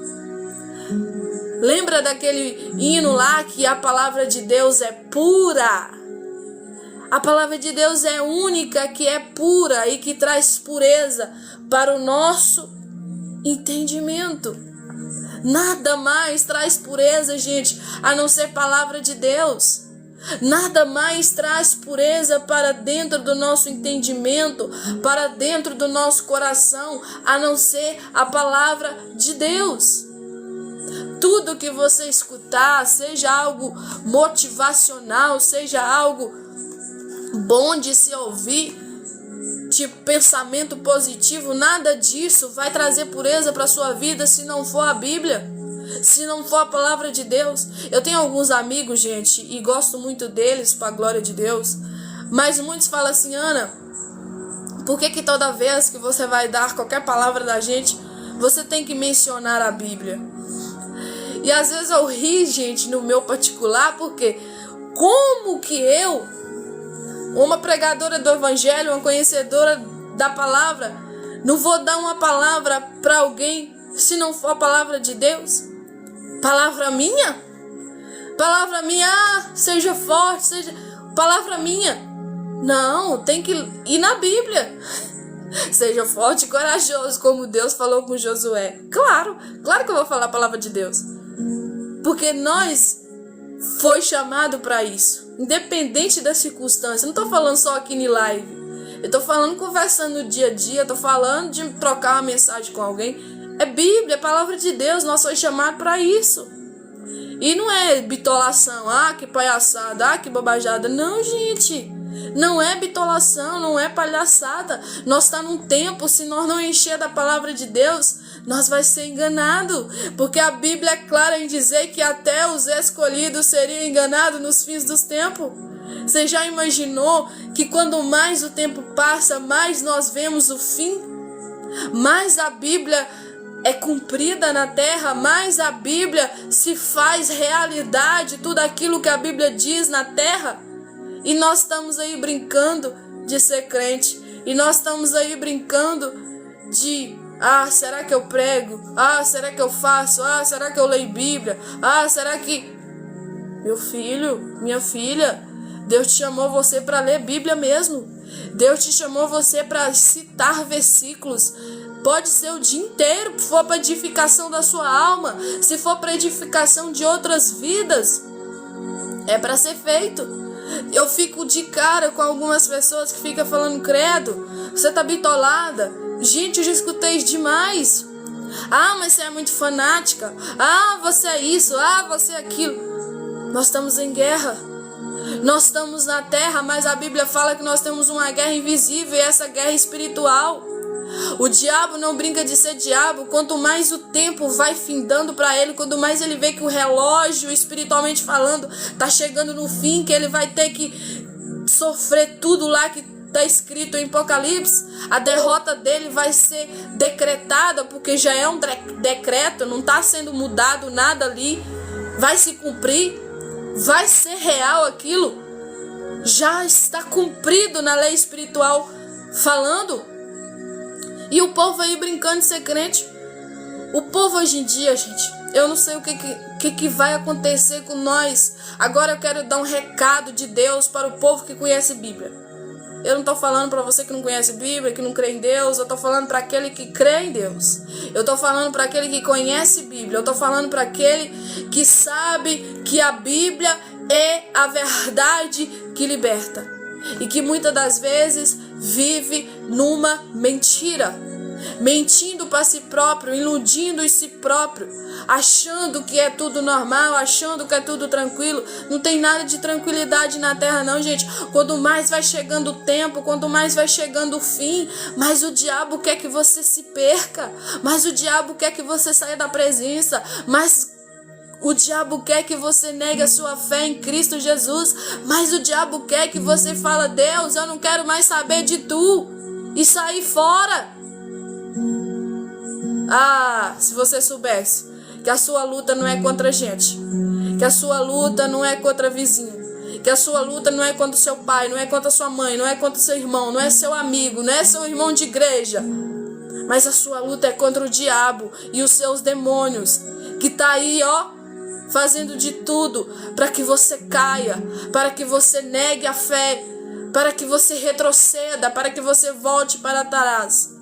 Lembra daquele hino lá que a palavra de Deus é pura? A palavra de Deus é a única que é pura e que traz pureza para o nosso entendimento. Nada mais traz pureza, gente, a não ser palavra de Deus. Nada mais traz pureza para dentro do nosso entendimento, para dentro do nosso coração, a não ser a palavra de Deus. Tudo que você escutar, seja algo motivacional, seja algo bom de se ouvir, tipo pensamento positivo, nada disso vai trazer pureza para a sua vida se não for a Bíblia, se não for a palavra de Deus. Eu tenho alguns amigos, gente, e gosto muito deles, para a glória de Deus, mas muitos falam assim: Ana, por que toda vez que você vai dar qualquer palavra da gente, você tem que mencionar a Bíblia? E às vezes eu ri, gente, no meu particular, porque como que eu, uma pregadora do evangelho, uma conhecedora da palavra, não vou dar uma palavra para alguém se não for a palavra de Deus? Palavra minha? Palavra minha, seja forte, seja... Palavra minha. Não, tem que ir na Bíblia. Seja forte e corajoso, como Deus falou com Josué. Claro que eu vou falar a palavra de Deus. Porque nós foi chamado para isso, independente da circunstância. Não estou falando só aqui em live. Eu estou falando conversando no dia a dia. Estou falando de trocar uma mensagem com alguém. É Bíblia, é palavra de Deus. Nós somos chamados para isso. E não é bitolação. Ah, que palhaçada. Ah, que bobajada. Não, gente. Não é bitolação, não é palhaçada. Nós estamos num tempo, se nós não encher da palavra de Deus, nós vai ser enganado. Porque a Bíblia é clara em dizer que até os escolhidos seriam enganados nos fins dos tempos. Você já imaginou que quando mais o tempo passa, mais nós vemos o fim? Mais a Bíblia é cumprida na terra, mais a Bíblia se faz realidade, tudo aquilo que a Bíblia diz na terra. E nós estamos aí brincando de ser crente. E nós estamos aí brincando de: ah, será que eu prego? Ah, será que eu faço? Ah, será que eu leio Bíblia? Ah, será que... Meu filho, minha filha, Deus te chamou você para ler Bíblia mesmo. Deus te chamou você para citar versículos. Pode ser o dia inteiro, se for para edificação da sua alma, se for para edificação de outras vidas, é para ser feito. Eu fico de cara com algumas pessoas que ficam falando: credo, você tá bitolada. Gente, eu já escutei demais. Ah, mas você é muito fanática. Ah, você é isso. Ah, você é aquilo. Nós estamos em guerra. Nós estamos na terra, mas a Bíblia fala que nós temos uma guerra invisível, e essa guerra é espiritual. O diabo não brinca de ser diabo. Quanto mais o tempo vai findando para ele, quanto mais ele vê que o relógio, espiritualmente falando, tá chegando no fim, que ele vai ter que sofrer tudo lá que está escrito em Apocalipse, a derrota dele vai ser decretada, porque já é um decreto, não está sendo mudado nada ali, vai se cumprir, vai ser real aquilo, já está cumprido na lei espiritual falando. E o povo aí brincando de ser crente. O povo hoje em dia, gente, eu não sei o que vai acontecer com nós. Agora eu quero dar um recado de Deus para o povo que conhece Bíblia. Eu não estou falando para você que não conhece Bíblia, que não crê em Deus. Eu estou falando para aquele que crê em Deus. Eu estou falando para aquele que conhece Bíblia. Eu estou falando para aquele que sabe que a Bíblia é a verdade que liberta. E que muitas das vezes vive numa mentira. mentindo para si próprio, iludindo em si próprio, achando que é tudo normal, achando que é tudo tranquilo. Não tem nada de tranquilidade na terra não, gente. Quanto mais vai chegando o tempo, quanto mais vai chegando o fim, mais o diabo quer que você se perca, mais o diabo quer que você saia da presença, mais o diabo quer que você negue a sua fé em Cristo Jesus, mas o diabo quer que você fale: Deus, eu não quero mais saber de tu, e sair fora. Ah, se você soubesse que a sua luta não é contra a gente, que a sua luta não é contra vizinho, que a sua luta não é contra o seu pai, não é contra a sua mãe, não é contra o seu irmão, não é seu amigo, não é seu irmão de igreja, mas a sua luta é contra o diabo e os seus demônios, que tá aí, fazendo de tudo para que você caia, para que você negue a fé, para que você retroceda, para que você volte para trás.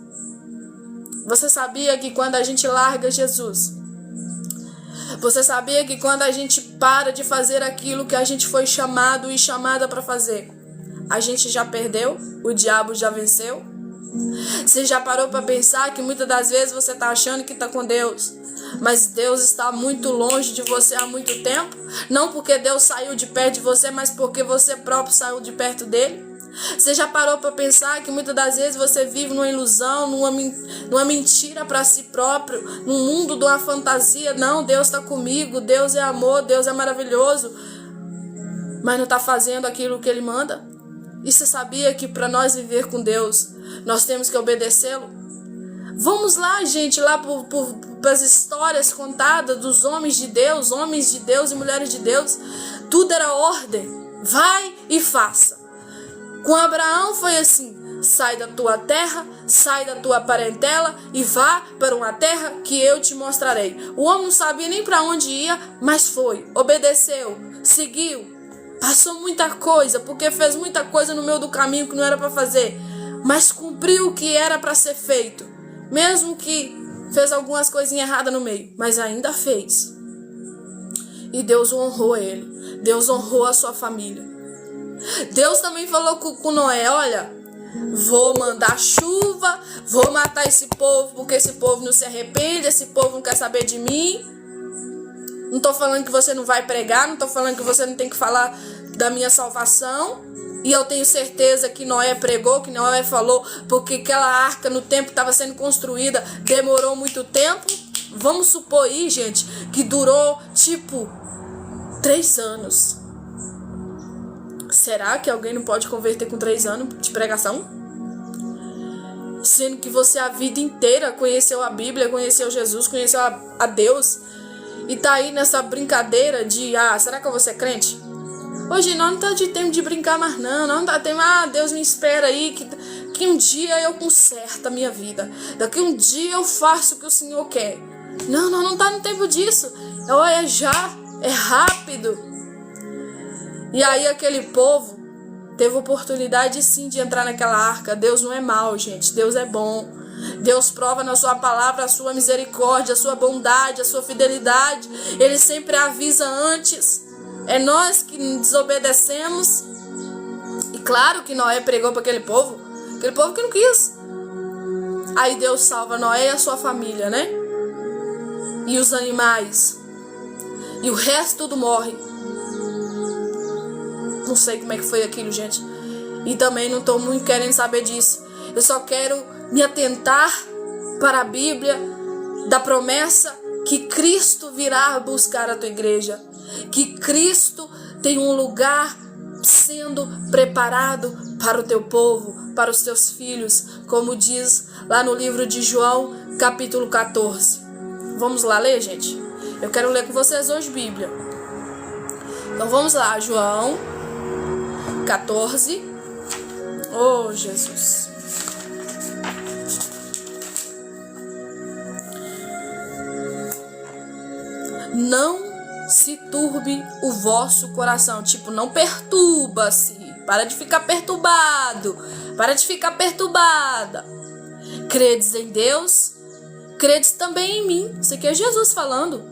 Você sabia que quando a gente larga Jesus, você sabia que quando a gente para de fazer aquilo que a gente foi chamado e chamada para fazer, a gente já perdeu? O diabo já venceu? Você já parou para pensar que muitas das vezes você está achando que está com Deus, mas Deus está muito longe de você há muito tempo? Não porque Deus saiu de perto de você, mas porque você próprio saiu de perto dele? Você já parou para pensar que muitas das vezes você vive numa ilusão, numa mentira para si próprio, num mundo de uma fantasia? Não, Deus está comigo, Deus é amor, Deus é maravilhoso, mas não está fazendo aquilo que Ele manda? E você sabia que para nós viver com Deus, nós temos que obedecê-lo? Vamos lá, gente, lá para as histórias contadas dos homens de Deus e mulheres de Deus. Tudo era ordem, vai e faça. Com Abraão foi assim: sai da tua terra, sai da tua parentela e vá para uma terra que eu te mostrarei. O homem não sabia nem para onde ia, mas foi, obedeceu, seguiu. Passou muita coisa, porque fez muita coisa no meio do caminho que não era para fazer, mas cumpriu o que era para ser feito, mesmo que fez algumas coisinhas erradas no meio, mas ainda fez. E Deus honrou ele, Deus honrou a sua família. Deus também falou com Noé: olha, vou mandar chuva, vou matar esse povo, porque esse povo não se arrepende, esse povo não quer saber de mim. Não estou falando que você não vai pregar, não estou falando que você não tem que falar da minha salvação. E eu tenho certeza que Noé pregou, que Noé falou, porque aquela arca no tempo que estava sendo construída demorou muito tempo. Vamos supor aí, gente, que durou 3 anos. Será que alguém não pode converter com 3 anos de pregação? Sendo que você a vida inteira conheceu a Bíblia, conheceu Jesus, conheceu a Deus, e tá aí nessa brincadeira de: será que eu vou ser crente? Hoje não está de tempo de brincar mais não está tempo, Deus me espera aí, que um dia eu conserto a minha vida, daqui um dia eu faço o que o Senhor quer. Não está no tempo disso, é já, é rápido. E aí aquele povo teve oportunidade sim de entrar naquela arca. Deus não é mau, gente, Deus é bom. Deus prova na sua palavra a sua misericórdia, a sua bondade, a sua fidelidade. Ele sempre avisa antes. É nós que desobedecemos. E claro que Noé pregou para aquele povo que não quis. Aí Deus salva Noé e a sua família, né? E os animais. E o resto tudo morre. Não sei como é que foi aquilo, gente. E também não estou muito querendo saber disso. Eu só quero me atentar para a Bíblia da promessa que Cristo virá buscar a tua igreja, que Cristo tem um lugar sendo preparado para o teu povo, para os teus filhos, como diz lá no livro de João, capítulo 14. Vamos lá ler, gente? Eu quero ler com vocês hoje Bíblia. Então vamos lá, João 14. Oh, Jesus. Não se turbe o vosso coração. Não perturba-se. Para de ficar perturbado. Para de ficar perturbada. Credes em Deus, credes também em mim. Isso aqui é Jesus falando.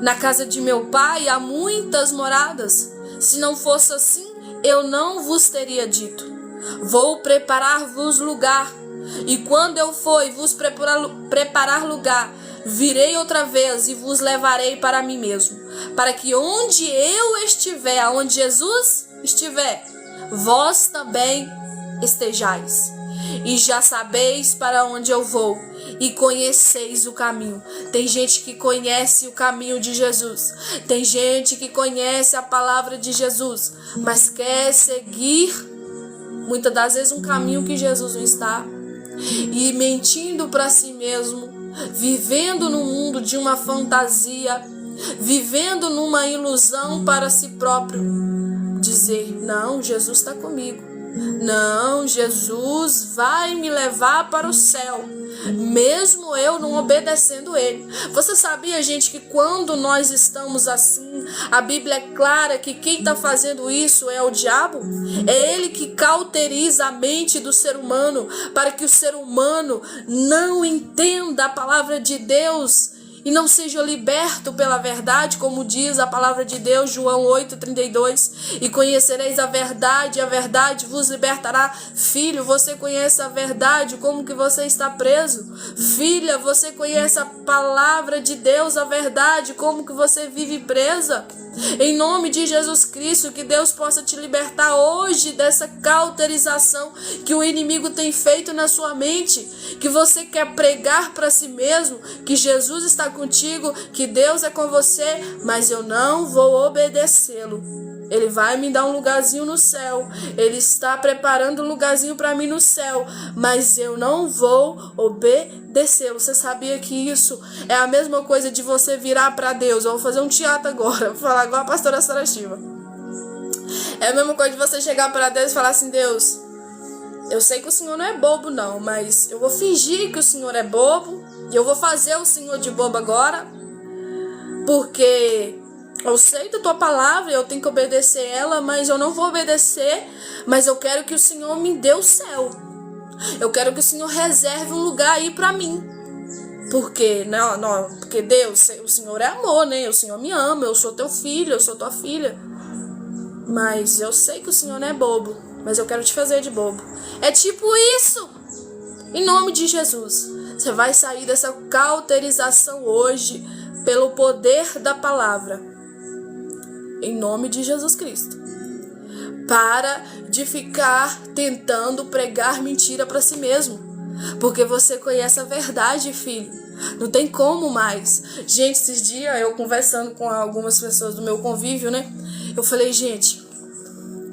Na casa de meu pai há muitas moradas. Se não fosse assim, eu não vos teria dito. Vou preparar-vos lugar. E quando eu for e vos preparar lugar, virei outra vez e vos levarei para mim mesmo, para que onde eu estiver, aonde Jesus estiver, vós também estejais. E já sabeis para onde eu vou, e conheceis o caminho. Tem gente que conhece o caminho de Jesus. Tem gente que conhece a palavra de Jesus, mas quer seguir, muitas das vezes, um caminho que Jesus não está. E mentindo para si mesmo, vivendo no mundo de uma fantasia, vivendo numa ilusão para si próprio. Dizer, não, Jesus está comigo. Não, Jesus vai me levar para o céu, mesmo eu não obedecendo Ele. Você sabia, gente, que quando nós estamos assim, a Bíblia é clara que quem está fazendo isso é o diabo? É ele que cauteriza a mente do ser humano, para que o ser humano não entenda a palavra de Deus e não seja liberto pela verdade, como diz a palavra de Deus, João 8,32. E conhecereis a verdade vos libertará. Filho, você conhece a verdade, como que você está preso? Filha, você conhece a palavra de Deus, a verdade, como que você vive presa? Em nome de Jesus Cristo, que Deus possa te libertar hoje dessa cauterização que o inimigo tem feito na sua mente, que você quer pregar para si mesmo, que Jesus está contigo, que Deus é com você, mas eu não vou obedecê-lo. Ele vai me dar um lugarzinho no céu, Ele está preparando um lugarzinho para mim no céu, mas eu não vou obedecê-lo. Você sabia que isso é a mesma coisa de você virar para Deus? Eu vou fazer um teatro agora, vou falar igual a pastora Sara Shiva. É a mesma coisa de você chegar para Deus e falar assim: Deus, eu sei que o Senhor não é bobo não, mas eu vou fingir que o Senhor é bobo, e eu vou fazer o Senhor de bobo agora, porque eu sei da tua palavra, eu tenho que obedecer ela, mas eu não vou obedecer, mas eu quero que o Senhor me dê o céu. Eu quero que o Senhor reserve um lugar aí pra mim. Porque, porque Deus, o Senhor é amor, né? O Senhor me ama, eu sou teu filho, eu sou tua filha. Mas eu sei que o Senhor não é bobo, mas eu quero te fazer de bobo. É tipo isso. Em nome de Jesus. Você vai sair dessa cauterização hoje pelo poder da palavra. Em nome de Jesus Cristo. Para de ficar tentando pregar mentira para si mesmo. Porque você conhece a verdade, filho. Não tem como mais. Gente, esses dias eu conversando com algumas pessoas do meu convívio, né? Eu falei, gente,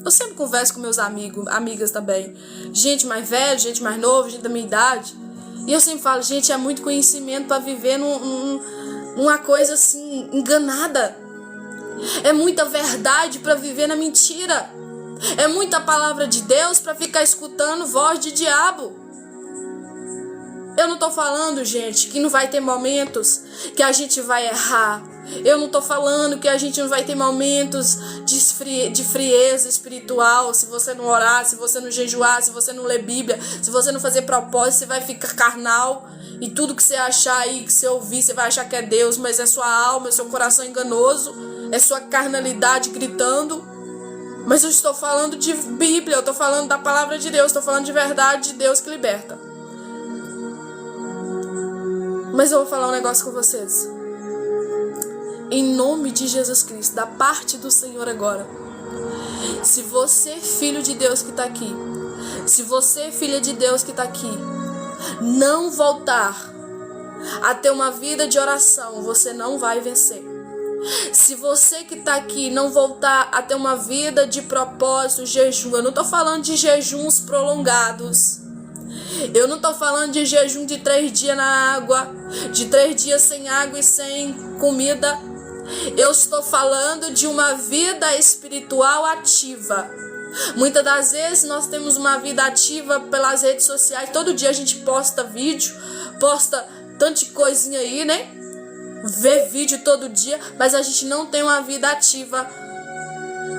eu sempre converso com meus amigos, amigas também. Gente mais velha, gente mais nova, gente da minha idade. E eu sempre falo, gente, é muito conhecimento para viver numa coisa assim, enganada. É muita verdade para viver na mentira. É muita palavra de Deus para ficar escutando voz de diabo. Eu não tô falando, gente, que não vai ter momentos que a gente vai errar. Eu não tô falando que a gente não vai ter momentos de frieza espiritual. Se você não orar, se você não jejuar, se você não ler Bíblia, se você não fazer propósito, você vai ficar carnal. E tudo que você achar aí, que você ouvir, você vai achar que é Deus, mas é sua alma, é seu coração enganoso, é sua carnalidade gritando. Mas eu estou falando de Bíblia, eu estou falando da palavra de Deus, estou falando de verdade de Deus que liberta. Mas eu vou falar um negócio com vocês. Em nome de Jesus Cristo, da parte do Senhor agora. Se você, filho de Deus que está aqui, se você, filha de Deus que está aqui, não voltar a ter uma vida de oração, você não vai vencer. Se você que está aqui não voltar a ter uma vida de propósito, jejum, eu não estou falando de jejuns prolongados. Eu não estou falando de jejum de 3 dias na água, de 3 dias sem água e sem comida. Eu estou falando de uma vida espiritual ativa. Muitas das vezes nós temos uma vida ativa pelas redes sociais. Todo dia a gente posta vídeo, posta tanta coisinha aí, né? Vê vídeo todo dia, mas a gente não tem uma vida ativa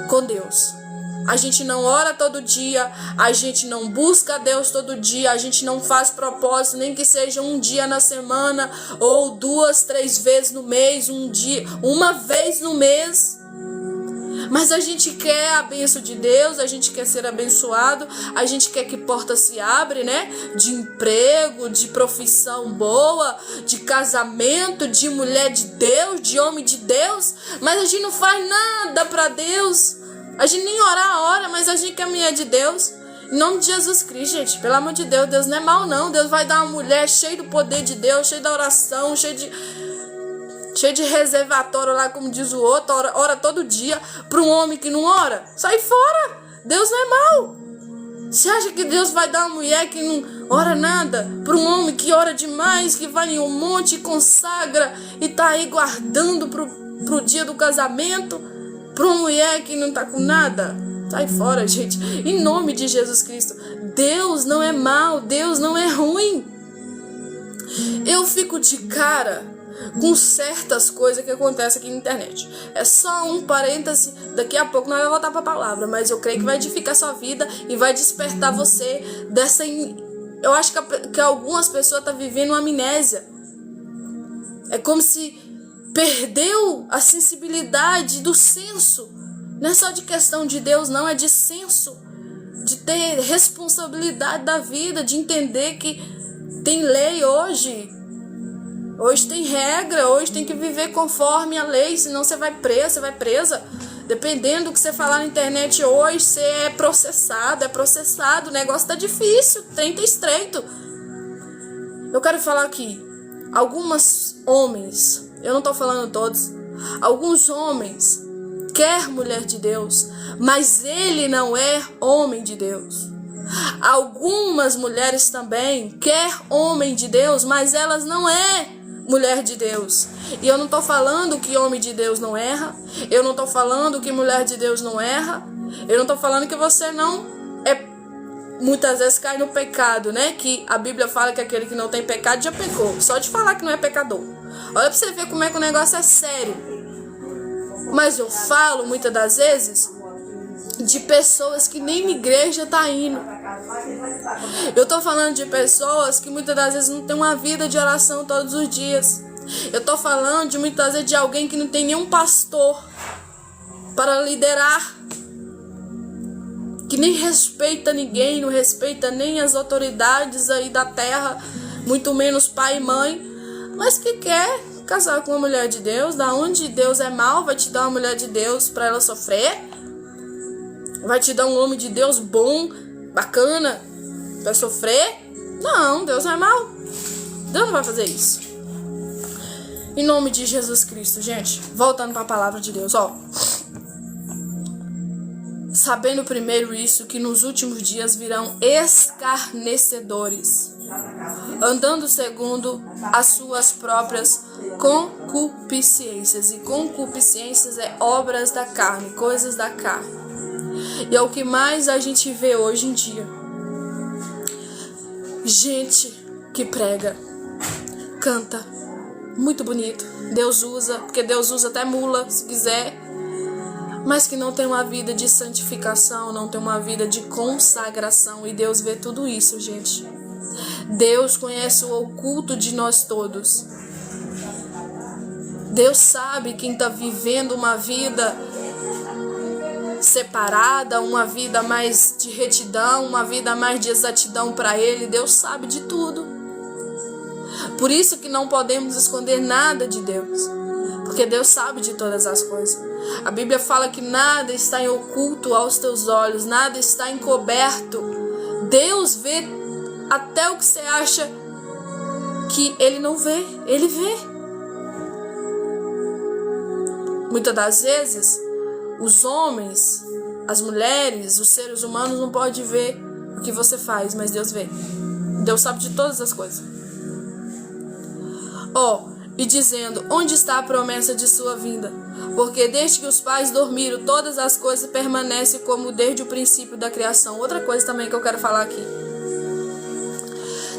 com Deus. A gente não ora todo dia, a gente não busca Deus todo dia, a gente não faz propósito, nem que seja um dia na semana, ou 2, 3 vezes no mês, um dia, uma vez no mês. Mas a gente quer a bênção de Deus, a gente quer ser abençoado, a gente quer que porta se abre, né? De emprego, de profissão boa, de casamento, de mulher de Deus, de homem de Deus. Mas a gente não faz nada para Deus. A gente nem ora, mas a gente quer mulher de Deus. Em nome de Jesus Cristo, gente, pelo amor de Deus, Deus não é mau não. Deus vai dar uma mulher cheia do poder de Deus, cheia da oração, cheia de reservatório lá, como diz o outro, ora todo dia. Para um homem que não ora, sai fora. Deus não é mau. Você acha que Deus vai dar uma mulher que não ora nada? Para um homem que ora demais, que vai em um monte e consagra e tá aí guardando pro dia do casamento? Para uma mulher que não tá com nada? Sai fora, gente. Em nome de Jesus Cristo. Deus não é mau, Deus não é ruim. Eu fico de cara com certas coisas que acontecem aqui na internet. É só um parêntese. Daqui a pouco nós vamos voltar para a palavra. Mas eu creio que vai edificar sua vida e vai despertar você dessa... Eu acho que algumas pessoas estão vivendo uma amnésia. É como se perdeu a sensibilidade do senso. Não é só de questão de Deus, não. É de senso. De ter responsabilidade da vida. De entender que tem lei hoje. Hoje tem regra. Hoje tem que viver conforme a lei. Senão você vai preso, você vai presa. Dependendo do que você falar na internet hoje, você é processado. O negócio tá difícil. O trem tá estreito. Eu quero falar aqui. Alguns homens, eu não tô falando todos, alguns homens quer mulher de Deus, mas ele não é homem de Deus. Algumas mulheres também quer homem de Deus, mas elas não é mulher de Deus. E eu não tô falando que homem de Deus não erra, eu não tô falando que mulher de Deus não erra, eu não tô falando que você não muitas vezes cai no pecado, né? Que a Bíblia fala que aquele que não tem pecado já pecou. Só de falar que não é pecador. Olha pra você ver como é que o negócio é sério. Mas eu falo muitas das vezes de pessoas que nem na igreja tá indo. Eu tô falando de pessoas que muitas das vezes não tem uma vida de oração todos os dias. Eu tô falando de muitas vezes de alguém que não tem nenhum pastor para liderar, que nem respeita ninguém, não respeita nem as autoridades aí da terra, muito menos pai e mãe, mas que quer casar com uma mulher de Deus. Da onde Deus é mau, vai te dar uma mulher de Deus para ela sofrer? Vai te dar um homem de Deus bom, bacana, para sofrer? Não, Deus não é mau. Deus não vai fazer isso. Em nome de Jesus Cristo, gente, voltando para a palavra de Deus, ó. Sabendo primeiro isso, que nos últimos dias virão escarnecedores, andando segundo as suas próprias concupiscências. E concupiscências é obras da carne, coisas da carne. E é o que mais a gente vê hoje em dia. Gente que prega, canta, muito bonito. Deus usa, porque Deus usa até mula, se quiser. Mas que não tem uma vida de santificação, não tem uma vida de consagração. E Deus vê tudo isso, gente. Deus conhece o oculto de nós todos. Deus sabe quem está vivendo uma vida separada, uma vida mais de retidão, uma vida mais de exatidão para Ele. Deus sabe de tudo. Por isso que não podemos esconder nada de Deus, porque Deus sabe de todas as coisas. A Bíblia fala que nada está em oculto aos teus olhos, nada está encoberto. Deus vê até o que você acha que Ele não vê, Ele vê. Muitas das vezes, os homens, as mulheres, os seres humanos não podem ver o que você faz, mas Deus vê. Deus sabe de todas as coisas. E dizendo, onde está a promessa de sua vinda? Porque desde que os pais dormiram, todas as coisas permanecem como desde o princípio da criação. Outra coisa também que eu quero falar aqui.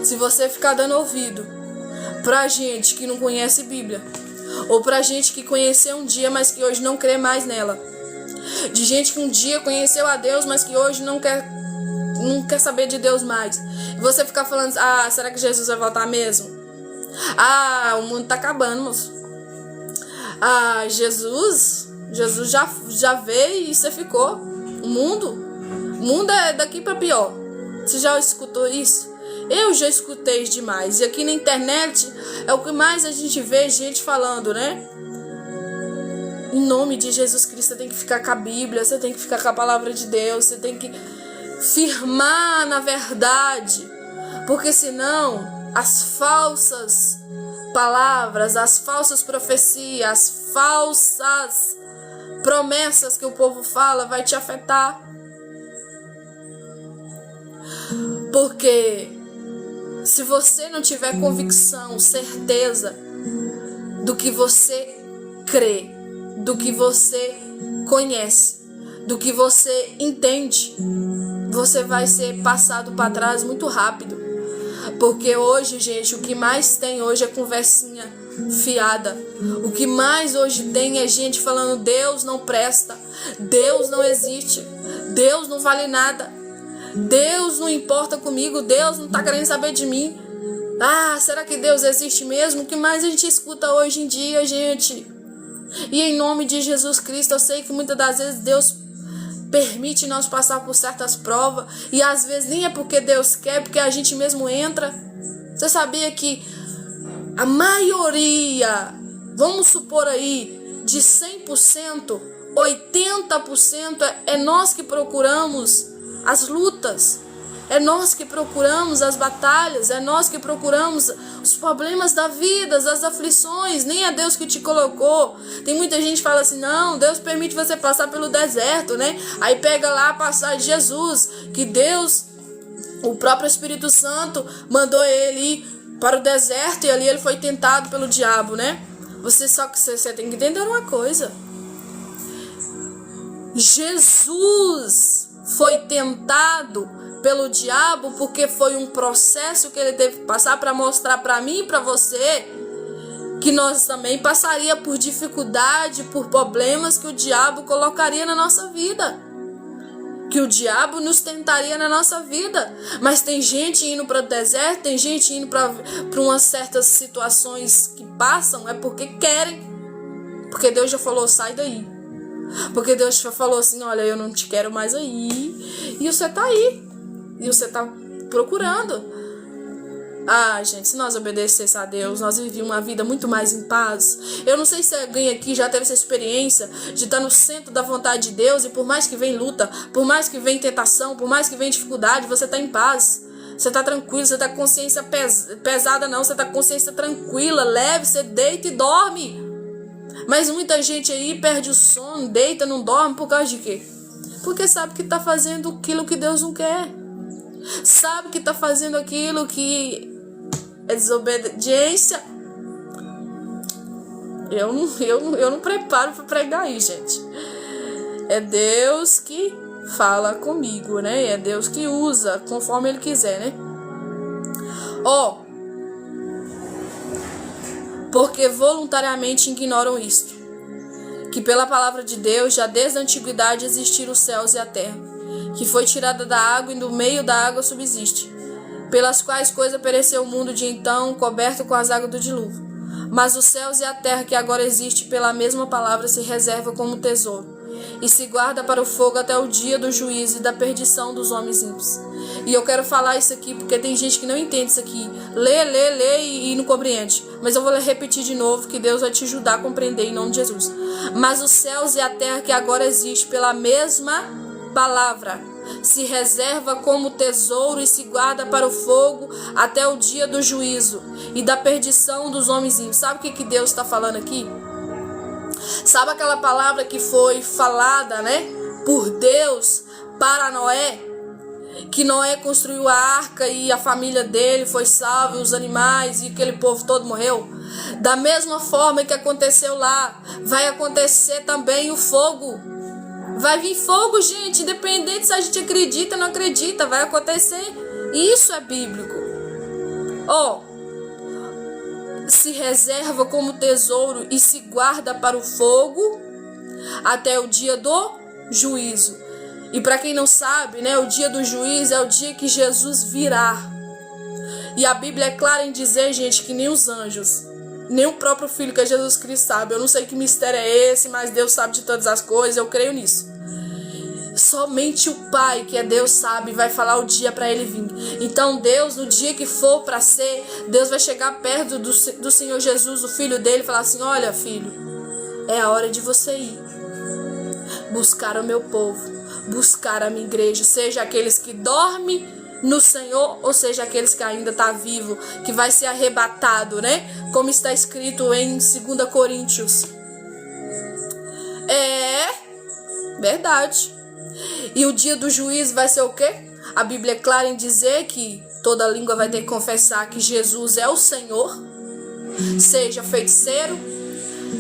Se você ficar dando ouvido pra gente que não conhece Bíblia, ou pra gente que conheceu um dia, mas que hoje não crê mais nela, de gente que um dia conheceu a Deus, mas que hoje não quer saber de Deus mais, e você ficar falando, será que Jesus vai voltar mesmo? O mundo tá acabando, moço. Jesus, Jesus já veio e você ficou. O mundo é daqui para pior. Você já escutou isso? Eu já escutei demais. E aqui na internet é o que mais a gente vê gente falando, né? Em nome de Jesus Cristo, você tem que ficar com a Bíblia, você tem que ficar com a palavra de Deus, você tem que firmar na verdade. Porque senão as falsas palavras, as falsas profecias, as falsas promessas que o povo fala vai te afetar. Porque se você não tiver convicção, certeza do que você crê, do que você conhece, do que você entende, você vai ser passado para trás muito rápido. Porque hoje, gente, o que mais tem hoje é conversinha fiada. O que mais hoje tem é gente falando: Deus não presta, Deus não existe, Deus não vale nada, Deus não importa comigo, Deus não tá querendo saber de mim. Ah, será que Deus existe mesmo? O que mais a gente escuta hoje em dia, gente? E em nome de Jesus Cristo, eu sei que muitas das vezes Deus permite nós passar por certas provas, e às vezes nem é porque Deus quer, é porque a gente mesmo entra. Você sabia que a maioria, vamos supor aí, de 100%, 80% é nós que procuramos as lutas, é nós que procuramos as batalhas, é nós que procuramos os problemas da vida, as aflições. Nem é Deus que te colocou. Tem muita gente que fala assim: não, Deus permite você passar pelo deserto, né? Aí pega lá a passagem de Jesus, que Deus, o próprio Espírito Santo, mandou ele ir para o deserto, e ali ele foi tentado pelo diabo, né? Você tem que entender uma coisa: Jesus foi tentado pelo diabo porque foi um processo que ele teve que passar para mostrar para mim e para você que nós também passaria por dificuldade, por problemas que o diabo colocaria na nossa vida, que o diabo nos tentaria na nossa vida. Mas tem gente indo para o deserto, tem gente indo para umas certas situações que passam, é porque querem, porque Deus já falou: sai daí, porque Deus já falou assim: olha, eu não te quero mais aí, e você tá aí, e você tá procurando. Ah, gente, se nós obedecêssemos a Deus, nós vivíamos uma vida muito mais em paz. Eu não sei se alguém aqui já teve essa experiência de estar no centro da vontade de Deus, e por mais que vem luta, por mais que vem tentação, por mais que vem dificuldade, você tá em paz, você tá tranquilo, você tá com consciência pesada não, você tá com consciência tranquila, leve, você deita e dorme. Mas muita gente aí perde o sono, deita, não dorme, por causa de quê? Porque sabe que tá fazendo aquilo que Deus não quer. Sabe que tá fazendo aquilo que é desobediência. Eu não preparo para pregar aí, gente. É Deus que fala comigo, né? É Deus que usa conforme Ele quiser, né? Porque voluntariamente ignoram isto, que pela palavra de Deus já desde a antiguidade existiram os céus e a terra, que foi tirada da água e no meio da água subsiste, pelas quais coisa pereceu o mundo de então, coberto com as águas do dilúvio. Mas os céus e a terra que agora existe pela mesma palavra se reserva como tesouro, e se guarda para o fogo até o dia do juízo e da perdição dos homens ímpios. E eu quero falar isso aqui porque tem gente que não entende isso aqui. Lê e não compreende. Mas eu vou repetir de novo, que Deus vai te ajudar a compreender em nome de Jesus. Mas os céus e a terra que agora existe pela mesma palavra se reserva como tesouro e se guarda para o fogo até o dia do juízo e da perdição dos homens ímpios. Sabe o que Deus está falando aqui? Sabe aquela palavra que foi falada, né, por Deus para Noé? Que Noé construiu a arca e a família dele foi salva, os animais e aquele povo todo morreu. Da mesma forma que aconteceu lá, vai acontecer também o fogo. Vai vir fogo, gente, independente se a gente acredita ou não acredita, vai acontecer. Isso é bíblico. Se reserva como tesouro e se guarda para o fogo até o dia do juízo. E para quem não sabe, né, o dia do juízo é o dia que Jesus virá. E a Bíblia é clara em dizer, gente, que nem os anjos Nem o próprio Filho, que é Jesus Cristo, sabe. Eu não sei que mistério é esse, mas Deus sabe de todas as coisas, eu creio nisso. Somente o Pai, que é Deus, sabe, vai falar o dia para ele vir. Então Deus, no dia que for para ser, Deus vai chegar perto do Senhor Jesus, o Filho dele, e falar assim: olha, filho, é a hora de você ir buscar o meu povo, buscar a minha igreja, seja aqueles que dormem no Senhor, ou seja aqueles que ainda estão vivos, que vai ser arrebatado, né? Como está escrito em 2 Coríntios. É verdade. E o dia do juízo vai ser o quê? A Bíblia é clara em dizer que toda língua vai ter que confessar que Jesus é o Senhor, seja feiticeiro,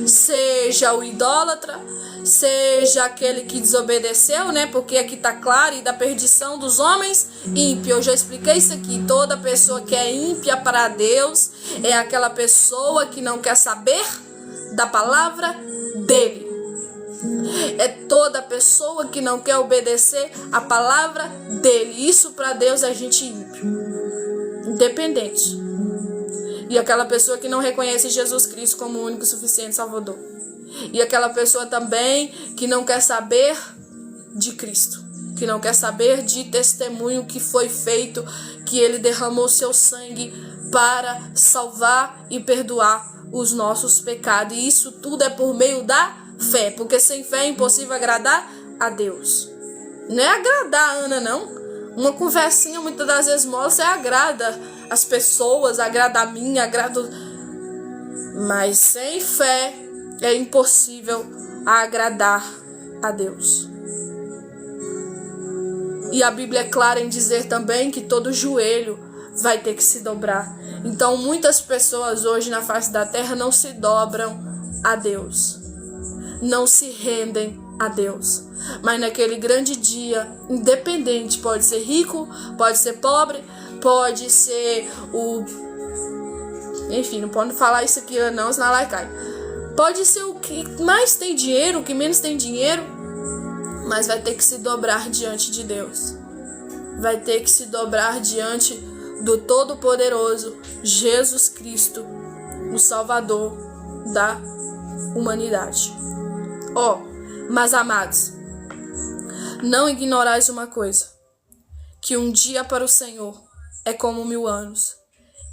seja o idólatra, seja aquele que desobedeceu, né? Porque aqui tá claro, e da perdição dos homens ímpios. Eu já expliquei isso aqui. Toda pessoa que é ímpia para Deus é aquela pessoa que não quer saber da palavra dele. É toda pessoa que não quer obedecer a palavra dele. Isso para Deus é gente ímpio, independente. E aquela pessoa que não reconhece Jesus Cristo como o único e suficiente Salvador. E aquela pessoa também que não quer saber de Cristo, que não quer saber de testemunho que foi feito, que ele derramou seu sangue para salvar e perdoar os nossos pecados. E isso tudo é por meio da fé, porque sem fé é impossível agradar a Deus. Não é agradar a Ana, não. Uma conversinha muitas das vezes mole, você agrada as pessoas, agrada a mim, agrada... Mas sem fé é impossível agradar a Deus. E a Bíblia é clara em dizer também que todo joelho vai ter que se dobrar. Então muitas pessoas hoje na face da terra não se dobram a Deus, não se rendem a Deus. Mas naquele grande dia, independente, pode ser rico, pode ser pobre, pode ser o... Enfim, não pode falar isso aqui não, senão ela cai. Pode ser o que mais tem dinheiro, o que menos tem dinheiro, mas vai ter que se dobrar diante de Deus. Vai ter que se dobrar diante do Todo-Poderoso, Jesus Cristo, o Salvador da humanidade. Mas amados, não ignorais uma coisa, que um dia para o Senhor é como 1000 anos,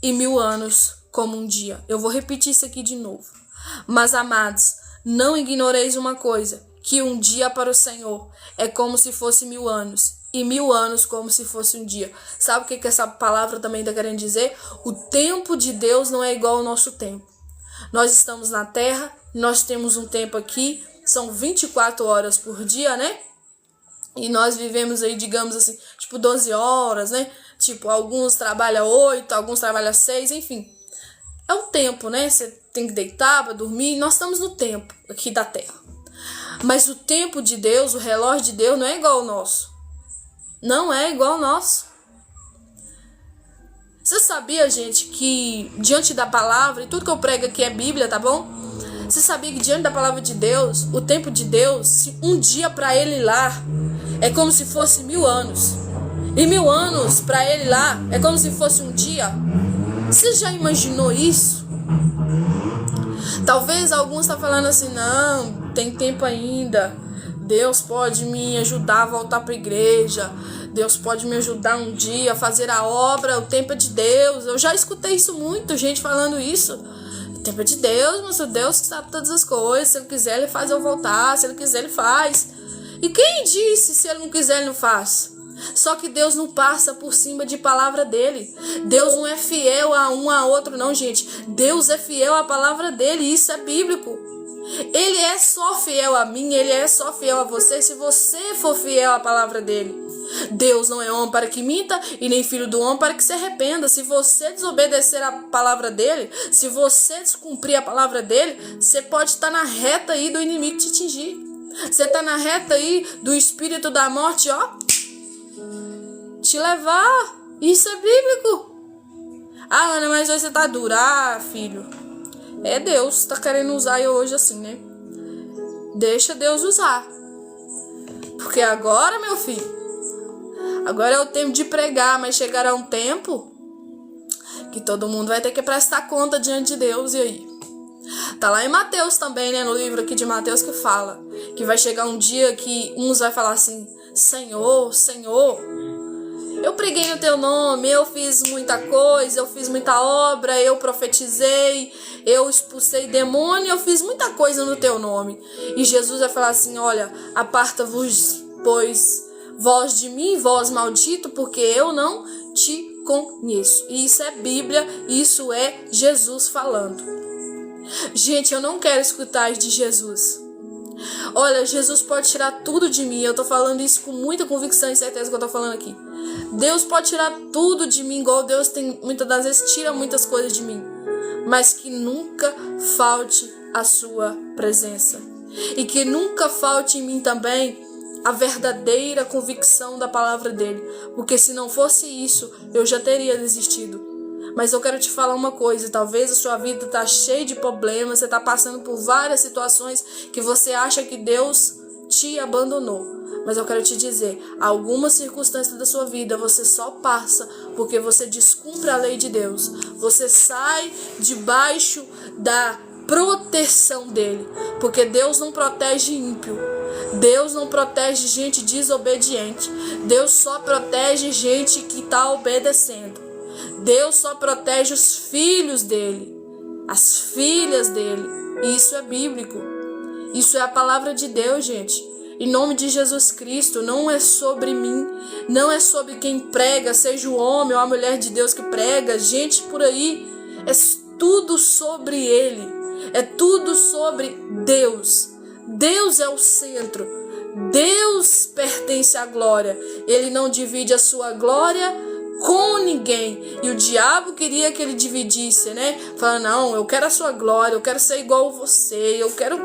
e 1000 anos como um dia. Eu vou repetir isso aqui de novo. Mas amados, não ignoreis uma coisa, que um dia para o Senhor é como se fosse 1000 anos, e 1000 anos como se fosse um dia. Sabe o que essa palavra também está querendo dizer? O tempo de Deus não é igual ao nosso tempo. Nós estamos na terra, nós temos um tempo aqui, são 24 horas por dia, né? E nós vivemos aí, digamos assim, tipo 12 horas, né? Tipo, alguns trabalham 8, alguns trabalham 6, enfim. É o tempo, né? Você tem que deitar para dormir. Nós estamos no tempo aqui da terra. Mas o tempo de Deus, o relógio de Deus não é igual ao nosso. Não é igual ao nosso. Você sabia, gente, que diante da palavra, e tudo que eu prego aqui é Bíblia, tá bom? Você sabia que diante da palavra de Deus, o tempo de Deus, um dia para ele lá, é como se fosse 1000 anos. E 1000 anos para ele lá, é como se fosse um dia. Você já imaginou isso? Talvez alguns estão falando assim, não, tem tempo ainda. Deus pode me ajudar a voltar para a igreja. Deus pode me ajudar um dia a fazer a obra. O tempo é de Deus. Eu já escutei isso muito, gente falando isso. O tempo é de Deus, mas o Deus que sabe todas as coisas. Se Ele quiser, Ele faz eu voltar. Se Ele quiser, Ele faz. E quem disse, se Ele não quiser, Ele não faz? Só que Deus não passa por cima de palavra dele. Deus não é fiel a um a outro, não, gente. Deus é fiel à palavra dele. E isso é bíblico. Ele é só fiel a mim, Ele é só fiel a você se você for fiel à palavra dele. Deus não é homem para que minta e nem filho do homem para que se arrependa. Se você desobedecer a palavra dele, se você descumprir a palavra dele, você pode estar na reta aí do inimigo te atingir. Você está na reta aí do espírito da morte, te levar. Isso é bíblico. Ah, Ana, mas hoje você tá dura. Ah, filho, é Deus tá querendo usar eu hoje assim, né? Deixa Deus usar. Porque agora, meu filho, agora é o tempo de pregar, mas chegará um tempo que todo mundo vai ter que prestar conta diante de Deus. E aí? Tá lá em Mateus também, né? No livro aqui de Mateus que fala que vai chegar um dia que uns vai falar assim: Senhor, Senhor, eu preguei no teu nome, eu fiz muita coisa, eu fiz muita obra, eu profetizei, eu expulsei demônio, eu fiz muita coisa no teu nome. E Jesus vai falar assim: olha, aparta-vos, pois, vós de mim, vós maldito, porque eu não te conheço. E isso é Bíblia, isso é Jesus falando. Gente, eu não quero escutar de Jesus. Olha, Jesus pode tirar tudo de mim. Eu tô falando isso com muita convicção e certeza que eu tô falando aqui. Deus pode tirar tudo de mim, igual Deus tem, muitas das vezes tira muitas coisas de mim. Mas que nunca falte a sua presença. E que nunca falte em mim também a verdadeira convicção da palavra dele. Porque se não fosse isso, eu já teria desistido. Mas eu quero te falar uma coisa, talvez a sua vida está cheia de problemas, você está passando por várias situações que você acha que Deus te abandonou. Mas eu quero te dizer, algumas circunstâncias da sua vida você só passa porque você descumpre a lei de Deus. Você sai debaixo da proteção dele, porque Deus não protege ímpio. Deus não protege gente desobediente. Deus só protege gente que está obedecendo. Deus só protege os filhos dele, as filhas dele. E isso é bíblico. Isso é a palavra de Deus, gente. Em nome de Jesus Cristo, não é sobre mim, não é sobre quem prega, seja o homem ou a mulher de Deus que prega, gente por aí. É tudo sobre ele. É tudo sobre Deus. Deus é o centro. Deus pertence à glória. Ele não divide a sua glória com ninguém. E o diabo queria que ele dividisse, né? Falando: não, eu quero a sua glória, eu quero ser igual a você, eu quero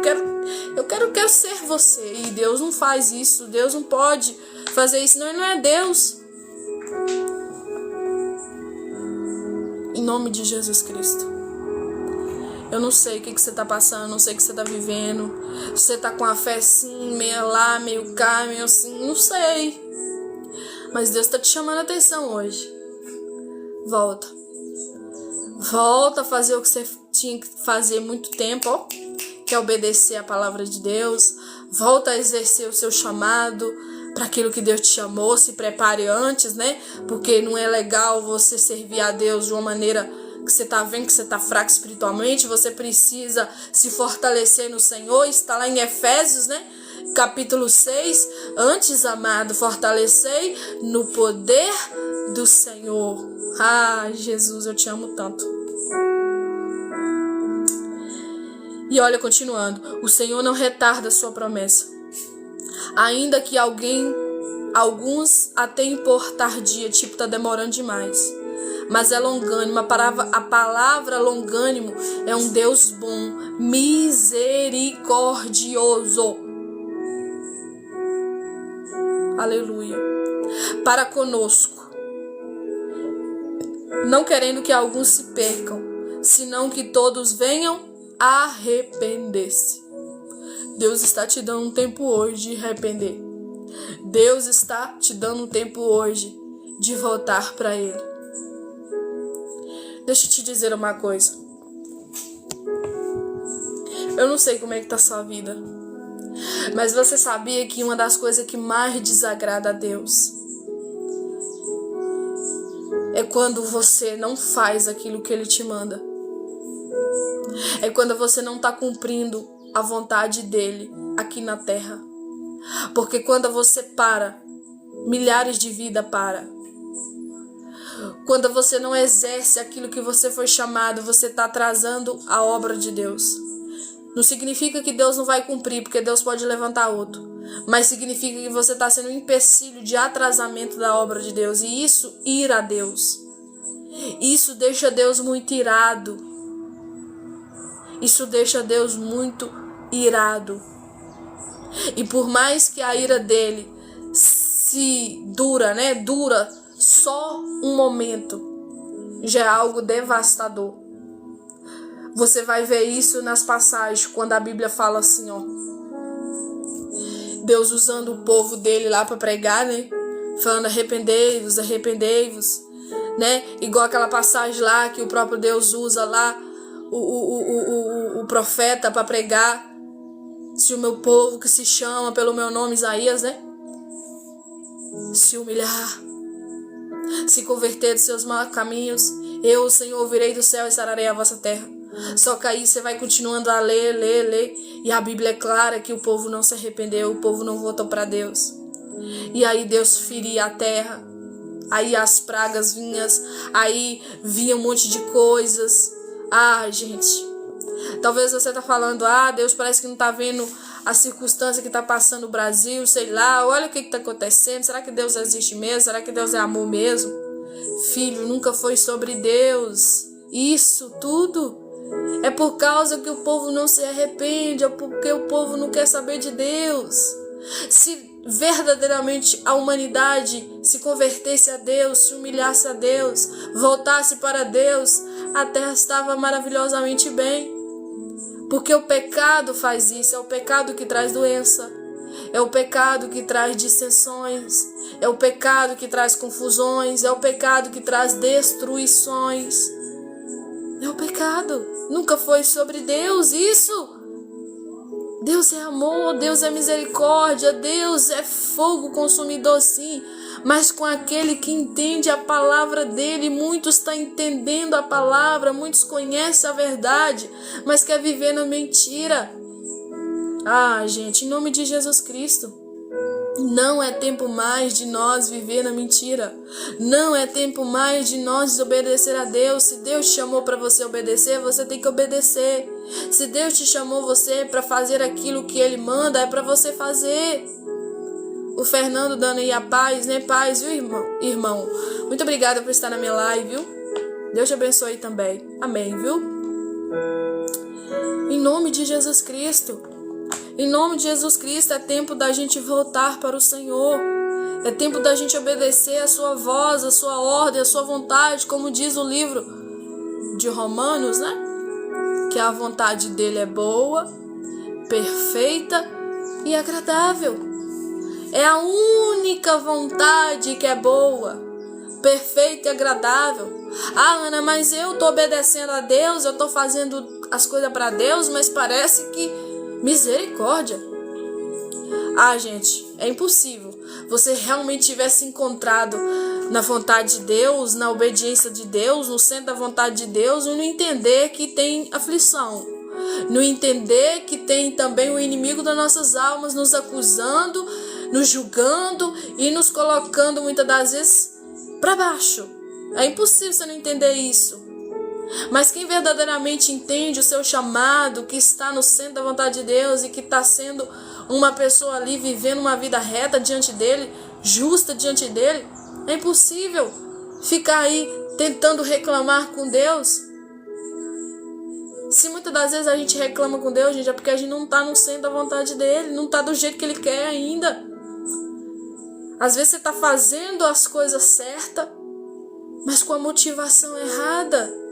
ser você. E Deus não faz isso. Deus não pode fazer isso, não, ele não é Deus. Em nome de Jesus Cristo. Eu não sei o que você está passando, não sei o que você está vivendo. Você está com a fé assim, meio lá, meio cá, meio assim, não sei. Mas Deus está te chamando a atenção hoje. Volta. Volta a fazer o que você tinha que fazer há muito tempo, ó, que é obedecer a palavra de Deus. Volta a exercer o seu chamado para aquilo que Deus te chamou. Se prepare antes, né? Porque não é legal você servir a Deus de uma maneira que você está vendo que você está fraco espiritualmente. Você precisa se fortalecer no Senhor. Está lá em Efésios, né? Capítulo 6, antes, amado, fortalecei no poder do Senhor. Ah, Jesus, eu te amo tanto. E olha, continuando, o Senhor não retarda a sua promessa, ainda que alguns a tenham por tardia, tipo, tá demorando demais. Mas é longânimo, a palavra longânimo é um Deus bom, misericordioso. Aleluia. Para conosco, não querendo que alguns se percam, senão que todos venham arrepender-se. Deus está te dando um tempo hoje de arrepender. Deus está te dando um tempo hoje de voltar para Ele. Deixa eu te dizer uma coisa. Eu não sei como é que tá a sua vida, mas você sabia que uma das coisas que mais desagrada a Deus é quando você não faz aquilo que Ele te manda. É quando você não está cumprindo a vontade dEle aqui na terra. Porque quando você para, milhares de vidas param. Quando você não exerce aquilo que você foi chamado, você está atrasando a obra de Deus. Não significa que Deus não vai cumprir, porque Deus pode levantar outro. Mas significa que você está sendo um empecilho de atrasamento da obra de Deus. E isso ira a Deus. Isso deixa Deus muito irado. Isso deixa Deus muito irado. E por mais que a ira dele dura só um momento, já é algo devastador. Você vai ver isso nas passagens, quando a Bíblia fala assim, ó. Deus usando o povo dele lá para pregar, né? Falando: arrependei-vos, arrependei-vos, né? Igual aquela passagem lá que o próprio Deus usa lá, o profeta para pregar. Se o meu povo que se chama pelo meu nome, Isaías, né? Se humilhar, se converter dos seus maus caminhos, eu, o Senhor, virei do céu e sararei a vossa terra. Só que aí você vai continuando a ler, e a Bíblia é clara que o povo não se arrependeu, o povo não voltou para Deus. E aí Deus feria a terra, aí as pragas vinham, aí vinha um monte de coisas. Gente, talvez você tá falando, Deus parece que não tá vendo a circunstância que tá passando no Brasil, sei lá, olha o que tá acontecendo, será que Deus existe mesmo? Será que Deus é amor mesmo? Filho, nunca foi sobre Deus. Isso tudo é por causa que o povo não se arrepende, é porque o povo não quer saber de Deus. Se verdadeiramente a humanidade se convertesse a Deus, se humilhasse a Deus, voltasse para Deus, a terra estava maravilhosamente bem. Porque o pecado faz isso, é o pecado que traz doença, é o pecado que traz dissensões, é o pecado que traz confusões, é o pecado que traz destruições. É o pecado, nunca foi sobre Deus isso. Deus é amor, Deus é misericórdia, Deus é fogo consumidor sim, mas com aquele que entende a palavra dele. Muitos estão entendendo a palavra, muitos conhecem a verdade, mas quer viver na mentira. Gente, em nome de Jesus Cristo, não é tempo mais de nós viver na mentira. Não é tempo mais de nós desobedecer a Deus. Se Deus te chamou para você obedecer, você tem que obedecer. Se Deus te chamou você para fazer aquilo que Ele manda, é para você fazer. O Fernando dando aí a paz, né? Paz, viu, irmão? Muito obrigada por estar na minha live, viu? Deus te abençoe também. Amém, viu? Em nome de Jesus Cristo. Em nome de Jesus Cristo, é tempo da gente voltar para o Senhor. É tempo da gente obedecer a sua voz, a sua ordem, a sua vontade, como diz o livro de Romanos, né? Que a vontade dele é boa, perfeita e agradável. É a única vontade que é boa, perfeita e agradável. Ana, mas eu tô obedecendo a Deus, eu tô fazendo as coisas para Deus, mas parece que misericórdia. Gente, é impossível você realmente tiver se encontrado na vontade de Deus, na obediência de Deus, no centro da vontade de Deus, e não entender que tem aflição, não entender que tem também o inimigo das nossas almas nos acusando, nos julgando e nos colocando muitas das vezes para baixo. É impossível você não entender isso. Mas quem verdadeiramente entende o seu chamado, que está no centro da vontade de Deus e que está sendo uma pessoa ali vivendo uma vida reta diante dele, justa diante dele, é impossível ficar aí tentando reclamar com Deus. Se muitas das vezes a gente reclama com Deus, gente, é porque a gente não está no centro da vontade dele, não está do jeito que ele quer ainda. Às vezes você está fazendo as coisas certas, mas com a motivação errada.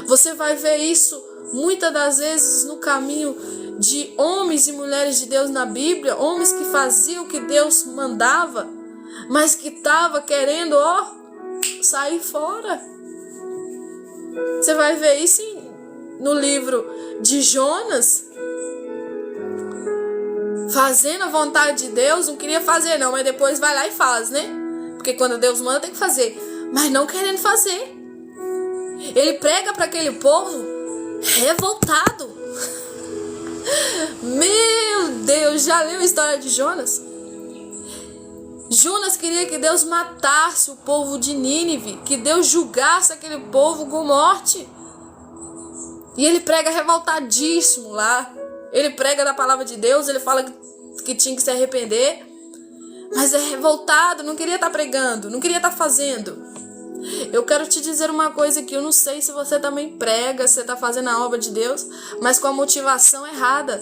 Você vai ver isso muitas das vezes no caminho de homens e mulheres de Deus na Bíblia, homens que faziam o que Deus mandava, mas que estavam querendo, sair fora. Você vai ver isso no livro de Jonas, fazendo a vontade de Deus, não queria fazer não, mas depois vai lá e faz, né? Porque quando Deus manda tem que fazer, mas não querendo fazer. Ele prega para aquele povo revoltado. Meu Deus, já leu a história de Jonas? Jonas queria que Deus matasse o povo de Nínive, que Deus julgasse aquele povo com morte. E ele prega revoltadíssimo lá. Ele prega da palavra de Deus, ele fala que tinha que se arrepender, mas é revoltado, não queria estar pregando, não queria estar fazendo. Eu quero te dizer uma coisa que eu não sei se você também prega, se você está fazendo a obra de Deus, mas com a motivação errada.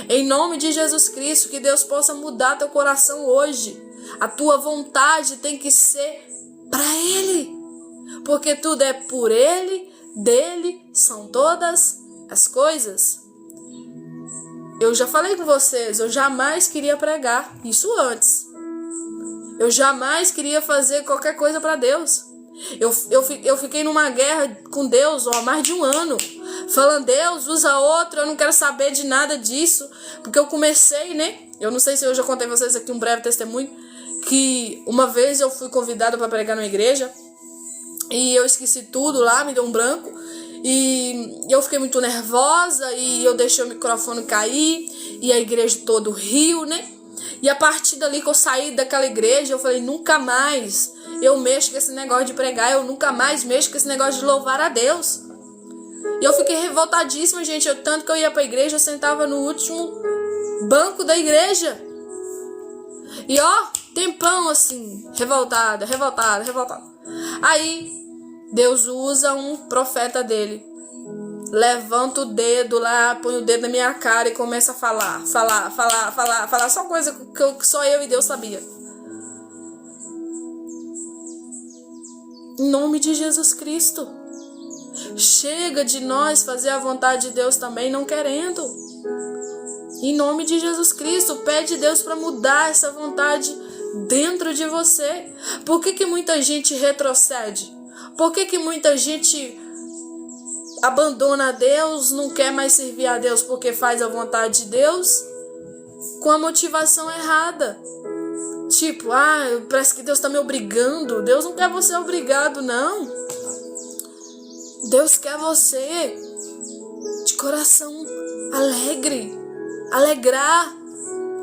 Em nome de Jesus Cristo, que Deus possa mudar teu coração hoje. A tua vontade tem que ser para Ele, porque tudo é por Ele, dele são todas as coisas. Eu já falei com vocês, eu jamais queria pregar, isso antes. Eu jamais queria fazer qualquer coisa para Deus. Eu fiquei numa guerra com Deus há mais de um ano, falando, Deus, usa outro, eu não quero saber de nada disso, porque eu comecei, né? Eu não sei se eu já contei a vocês aqui um breve testemunho, que uma vez eu fui convidada para pregar numa igreja, e eu esqueci tudo lá, me deu um branco, e eu fiquei muito nervosa, e eu deixei o microfone cair, e a igreja toda riu, né? E a partir dali que eu saí daquela igreja, eu falei, nunca mais eu mexo com esse negócio de pregar, eu nunca mais mexo com esse negócio de louvar a Deus. E eu fiquei revoltadíssima, gente, tanto que eu ia pra igreja, eu sentava no último banco da igreja. E ó, tempão assim, revoltada. Aí, Deus usa um profeta dele. Levanta o dedo lá, põe o dedo na minha cara e começa a falar só coisa que só eu e Deus sabia. Em nome de Jesus Cristo. Chega de nós fazer a vontade de Deus também, não querendo. Em nome de Jesus Cristo, pede Deus para mudar essa vontade dentro de você. Por que muita gente retrocede? Por que muita gente abandona a Deus, não quer mais servir a Deus porque faz a vontade de Deus com a motivação errada? Tipo, parece que Deus está me obrigando. Deus não quer você obrigado, não. Deus quer você de coração alegre, alegrar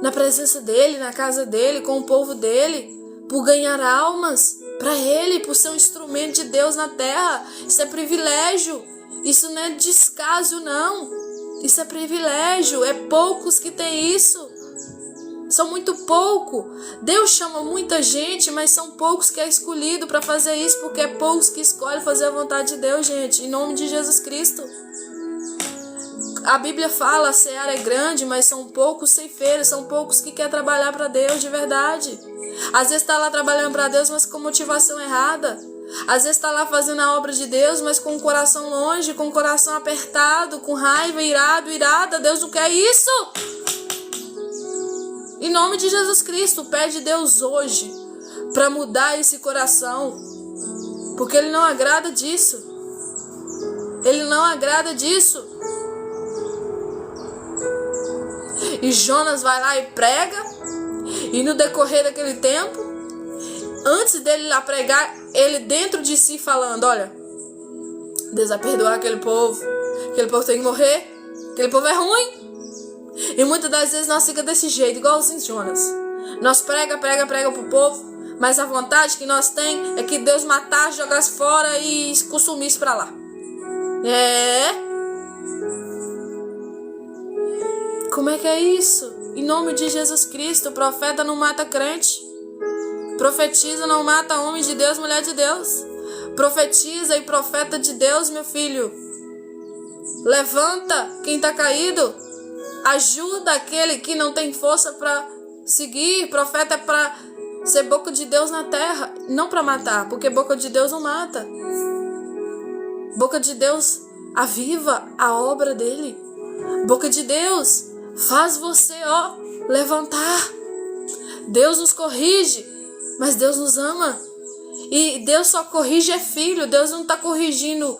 na presença dele, na casa dele, com o povo dele, por ganhar almas para ele, por ser um instrumento de Deus na terra. Isso é privilégio, isso não é descaso, não. Isso é privilégio, é poucos que têm isso. São muito pouco. Deus chama muita gente, mas são poucos que é escolhido para fazer isso, porque é poucos que escolhem fazer a vontade de Deus, gente, em nome de Jesus Cristo. A Bíblia fala, a seara é grande, mas são poucos ceifeiros, são poucos que querem trabalhar para Deus de verdade. Às vezes está lá trabalhando para Deus, mas com motivação errada. Às vezes está lá fazendo a obra de Deus, mas com o coração longe, com o coração apertado, com raiva, irada. Deus não quer isso. Em nome de Jesus Cristo, pede Deus hoje para mudar esse coração, porque Ele não agrada disso. Ele não agrada disso. E Jonas vai lá e prega, e no decorrer daquele tempo, antes dele lá pregar, ele dentro de si falando, olha, Deus vai perdoar aquele povo tem que morrer, aquele povo é ruim. E muitas das vezes nós ficamos desse jeito, igualzinho Jonas. Nós prega pro povo, mas a vontade que nós tem é que Deus matasse, jogasse fora e consumisse para lá. Como é que é isso? Em nome de Jesus Cristo, o profeta não mata crente. Profetiza, não mata homem de Deus, mulher de Deus. Profetiza e profeta de Deus, meu filho. Levanta quem está caído. Ajuda aquele que não tem força para seguir. Profeta é para ser boca de Deus na terra, não para matar, porque boca de Deus não mata. Boca de Deus aviva a obra dele. Boca de Deus faz você, levantar. Deus nos corrige, mas Deus nos ama. E Deus só corrige filho. Deus não está corrigindo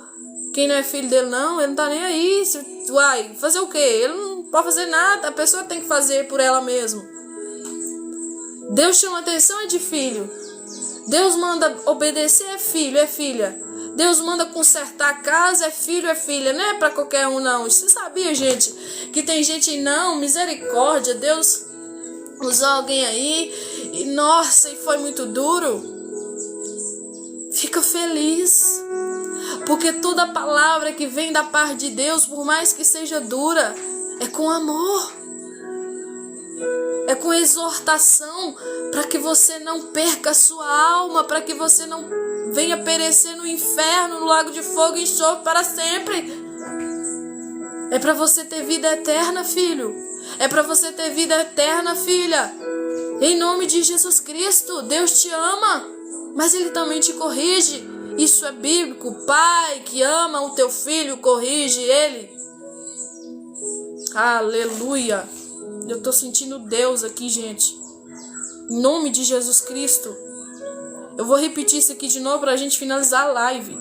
quem não é filho dele, não. Ele não está nem aí. Fazer o quê? Ele não pode fazer nada. A pessoa tem que fazer por ela mesma. Deus chama atenção de filho. Deus manda obedecer, é filho, é filha. Deus manda consertar a casa, é filho, é filha. Não é para qualquer um, não. Você sabia, gente, que tem gente, não, misericórdia, Deus usou alguém aí e, nossa, e foi muito duro. Fica feliz, porque toda palavra que vem da parte de Deus, por mais que seja dura, é com amor. É com exortação, para que você não perca a sua alma, para que você não venha perecer no inferno, no lago de fogo e enxofre para sempre. É para você ter vida eterna, filho. É para você ter vida eterna, filha. Em nome de Jesus Cristo, Deus te ama, mas Ele também te corrige. Isso é bíblico. O pai que ama o teu filho corrige ele. Aleluia. Eu tô sentindo Deus aqui, gente. Em nome de Jesus Cristo. Eu vou repetir isso aqui de novo pra gente finalizar a live.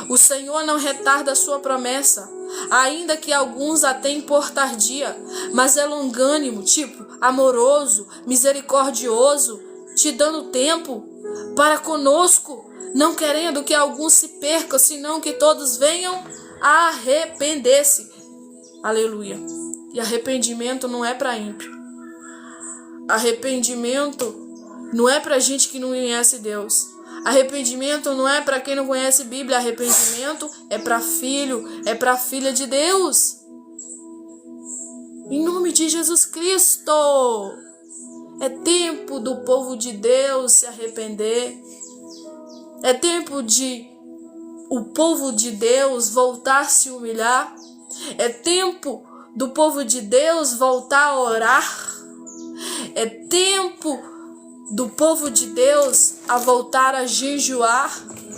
O Senhor não retarda a sua promessa, ainda que alguns a tenham por tardia, mas é longânimo, amoroso, misericordioso, te dando tempo para conosco, não querendo que alguns se percam, senão que todos venham a arrepender-se. Aleluia. E arrependimento não é para ímpio. Arrependimento não é para gente que não conhece Deus. Arrependimento não é para quem não conhece Bíblia. Arrependimento é para filho, é para filha de Deus. Em nome de Jesus Cristo. É tempo do povo de Deus se arrepender. É tempo de o povo de Deus voltar a se humilhar. É tempo do povo de Deus voltar a orar. É tempo do povo de Deus a voltar a jejuar,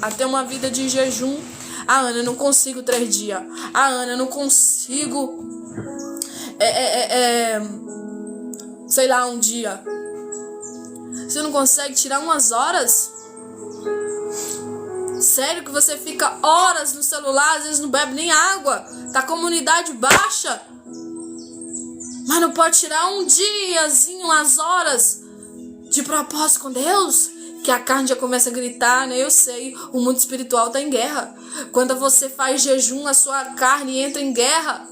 a ter uma vida de jejum. Ana, eu não consigo 3 dias. Ana, eu não consigo sei lá, um dia. Você não consegue tirar umas horas? Sério que você fica horas no celular, às vezes não bebe nem água, tá com a imunidade baixa, mas não pode tirar um diazinho, umas horas de propósito com Deus? Que a carne já começa a gritar, né? Eu sei, o mundo espiritual tá em guerra. Quando você faz jejum, a sua carne entra em guerra.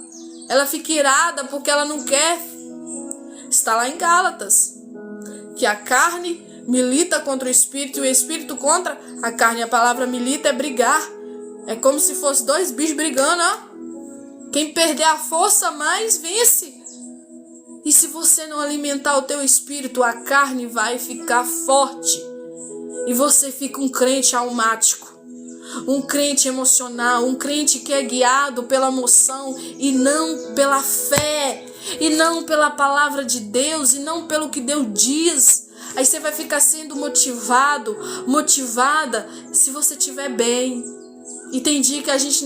Ela fica irada porque ela não quer. Está lá em Gálatas, que a carne milita contra o espírito e o espírito contra a carne. A palavra milita é brigar. É como se fosse 2 bichos brigando, ó. Quem perder a força mais vence. E se você não alimentar o teu espírito, a carne vai ficar forte. E você fica um crente almático, um crente emocional, um crente que é guiado pela emoção e não pela fé, e não pela palavra de Deus, e não pelo que Deus diz. Aí você vai ficar sendo motivada se você estiver bem. E tem dia que a gente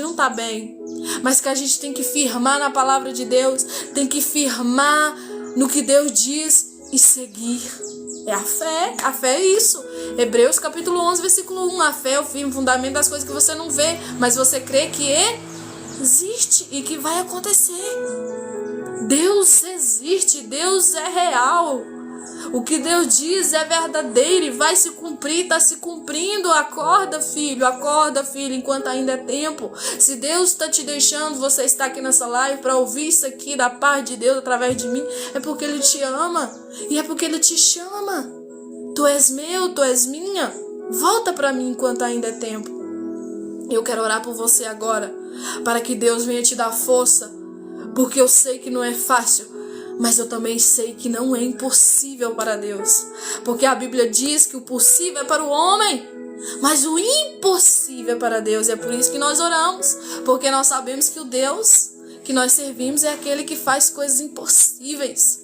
não tá bem, mas que a gente tem que firmar na palavra de Deus, tem que firmar no que Deus diz e seguir. É a fé é isso. Hebreus capítulo 11, versículo 1. A fé é o firme fundamento das coisas que você não vê, mas você crê que existe e que vai acontecer. Deus existe, Deus é real. O que Deus diz é verdadeiro e vai se cumprir, está se cumprindo. Acorda, filho, enquanto ainda é tempo. Se Deus está te deixando, você está aqui nessa live para ouvir isso aqui da paz de Deus através de mim, é porque Ele te ama e é porque Ele te chama. Tu és meu, tu és minha. Volta para mim enquanto ainda é tempo. Eu quero orar por você agora, para que Deus venha te dar força, porque eu sei que não é fácil, mas eu também sei que não é impossível para Deus. Porque a Bíblia diz que o possível é para o homem, mas o impossível é para Deus. É por isso que nós oramos, porque nós sabemos que o Deus que nós servimos é aquele que faz coisas impossíveis,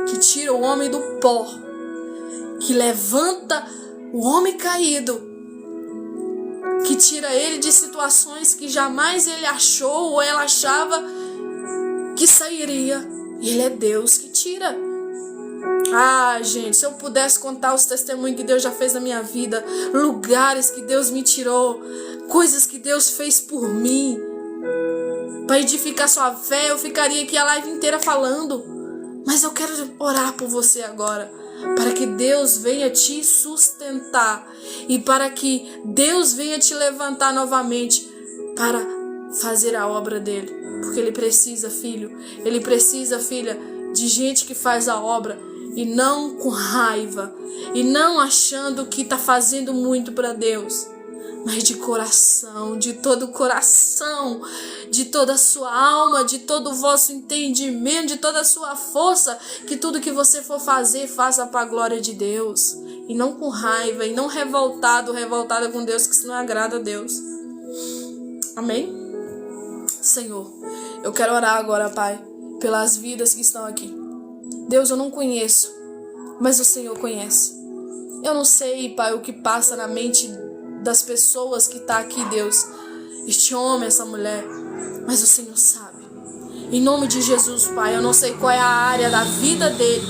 que tira o homem do pó, que levanta o homem caído, que tira ele de situações que jamais ele achou ou ela achava que sairia. E Ele é Deus que tira. Ah, gente, se eu pudesse contar os testemunhos que Deus já fez na minha vida, lugares que Deus me tirou, coisas que Deus fez por mim, para edificar sua fé, eu ficaria aqui a live inteira falando. Mas eu quero orar por você agora, para que Deus venha te sustentar e para que Deus venha te levantar novamente para fazer a obra dele. Porque Ele precisa, filho, Ele precisa, filha, de gente que faz a obra e não com raiva, e não achando que está fazendo muito para Deus, mas de coração, de todo o coração, de toda a sua alma, de todo o vosso entendimento, de toda a sua força, que tudo que você for fazer, faça para a glória de Deus, e não com raiva, e não revoltada com Deus, que isso não agrada a Deus. Amém? Senhor, eu quero orar agora, Pai, pelas vidas que estão aqui. Deus, eu não conheço, mas o Senhor conhece. Eu não sei, Pai, o que passa na mente das pessoas que estão aqui, Deus, este homem, essa mulher, mas o Senhor sabe. Em nome de Jesus, Pai, eu não sei qual é a área da vida dele,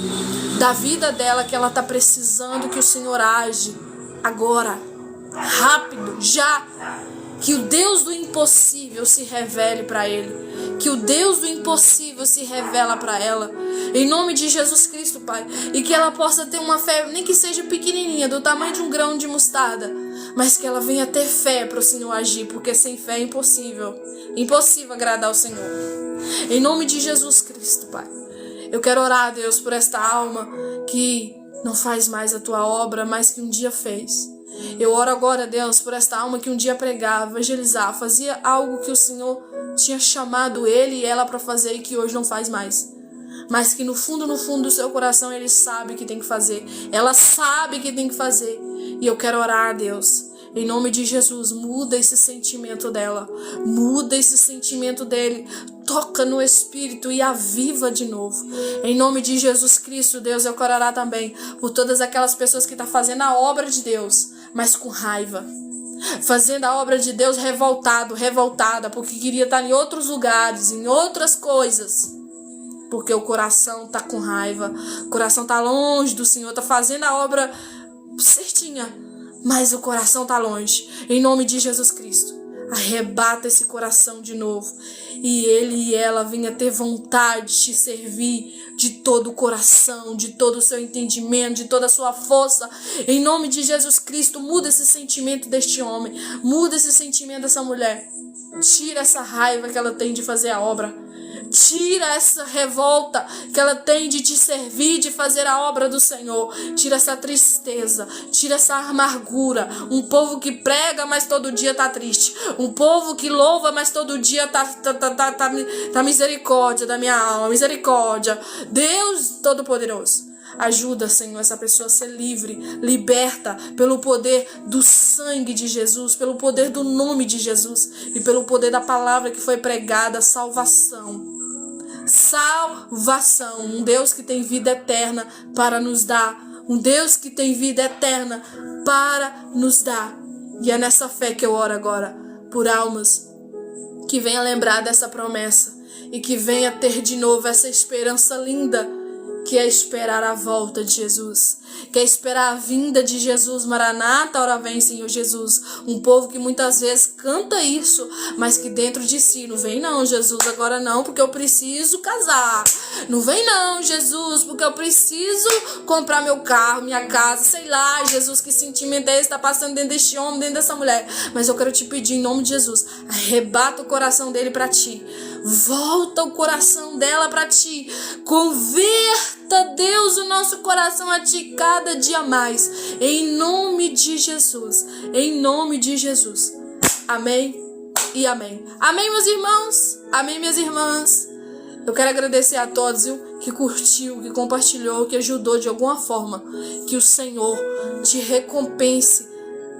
da vida dela, que ela está precisando que o Senhor age agora, rápido, já. Que o Deus do impossível se revele para ele. Que o Deus do impossível se revela para ela. Em nome de Jesus Cristo, Pai. E que ela possa ter uma fé, nem que seja pequenininha, do tamanho de um grão de mostarda. Mas que ela venha ter fé para o Senhor agir. Porque sem fé é impossível. Impossível agradar ao Senhor. Em nome de Jesus Cristo, Pai. Eu quero orar, Deus, por esta alma que não faz mais a tua obra, mas que um dia fez. Eu oro agora, Deus, por esta alma que um dia pregava, evangelizava, fazia algo que o Senhor tinha chamado ele e ela para fazer e que hoje não faz mais. Mas que no fundo do seu coração ele sabe que tem que fazer. Ela sabe que tem que fazer. E eu quero orar, Deus. Em nome de Jesus, muda esse sentimento dela. Muda esse sentimento dele. Toca no Espírito e aviva de novo. Em nome de Jesus Cristo, Deus, eu quero orar também por todas aquelas pessoas que estão fazendo a obra de Deus, mas com raiva. Fazendo a obra de Deus revoltada, porque queria estar em outros lugares, em outras coisas. Porque o coração está com raiva, o coração está longe do Senhor, está fazendo a obra certinha, mas o coração está longe. Em nome de Jesus Cristo, arrebata esse coração de novo. E ele e ela venham ter vontade de te servir de todo o coração, de todo o seu entendimento, de toda a sua força. Em nome de Jesus Cristo, muda esse sentimento deste homem, muda esse sentimento dessa mulher. Tira essa raiva que ela tem de fazer a obra. Tira essa revolta que ela tem de te servir, de fazer a obra do Senhor. Tira essa tristeza, tira essa amargura. Um povo que prega, mas todo dia tá triste. Um povo que louva, mas todo dia tá misericórdia da minha alma, misericórdia. Deus Todo-Poderoso, ajuda, Senhor, essa pessoa a ser livre, liberta pelo poder do sangue de Jesus, pelo poder do nome de Jesus e pelo poder da palavra que foi pregada, salvação. Salvação, um Deus que tem vida eterna para nos dar, um Deus que tem vida eterna para nos dar. E é nessa fé que eu oro agora por almas que venha lembrar dessa promessa e que venha ter de novo essa esperança linda, que é esperar a volta de Jesus, que é esperar a vinda de Jesus. Maranata, ora vem, Senhor Jesus. Um povo que muitas vezes canta isso, mas que dentro de si, não vem não, Jesus, agora não, porque eu preciso casar. Não vem não, Jesus, porque eu preciso comprar meu carro, minha casa, sei lá, Jesus, que sentimento é esse que está passando dentro deste homem, dentro dessa mulher. Mas eu quero te pedir em nome de Jesus, arrebata o coração dele para ti. Volta o coração dela para ti. Converta, Deus, o nosso coração a ti cada dia mais. Em nome de Jesus. Em nome de Jesus. Amém e amém. Amém, meus irmãos. Amém, minhas irmãs. Eu quero agradecer a todos, viu, que curtiu, que compartilhou, que ajudou de alguma forma. Que o Senhor te recompense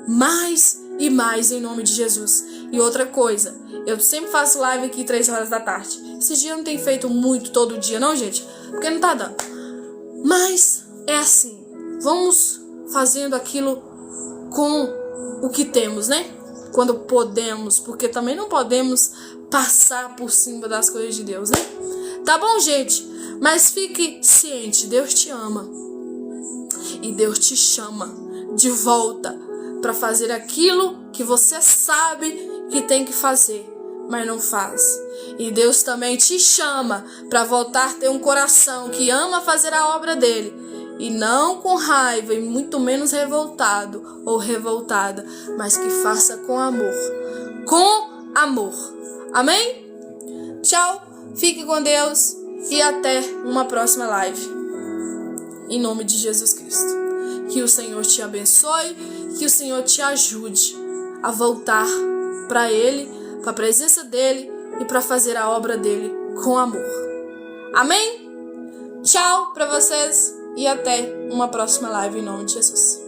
mais e mais em nome de Jesus. E outra coisa, eu sempre faço live aqui 3 horas da tarde. Esse dia eu não tenho feito muito todo dia, não, gente? Porque não tá dando. Mas é assim, vamos fazendo aquilo com o que temos, né? Quando podemos, porque também não podemos passar por cima das coisas de Deus, né? Tá bom, gente? Mas fique ciente, Deus te ama. E Deus te chama de volta para fazer aquilo que você sabe que tem que fazer, mas não faz. E Deus também te chama para voltar a ter um coração que ama fazer a obra dele, e não com raiva e muito menos revoltado ou revoltada, mas que faça com amor. Com amor. Amém? Tchau, fique com Deus e até uma próxima live. Em nome de Jesus Cristo. Que o Senhor te abençoe, que o Senhor te ajude a voltar para Ele, para a presença dEle e para fazer a obra dEle com amor. Amém? Tchau para vocês e até uma próxima live em nome de Jesus.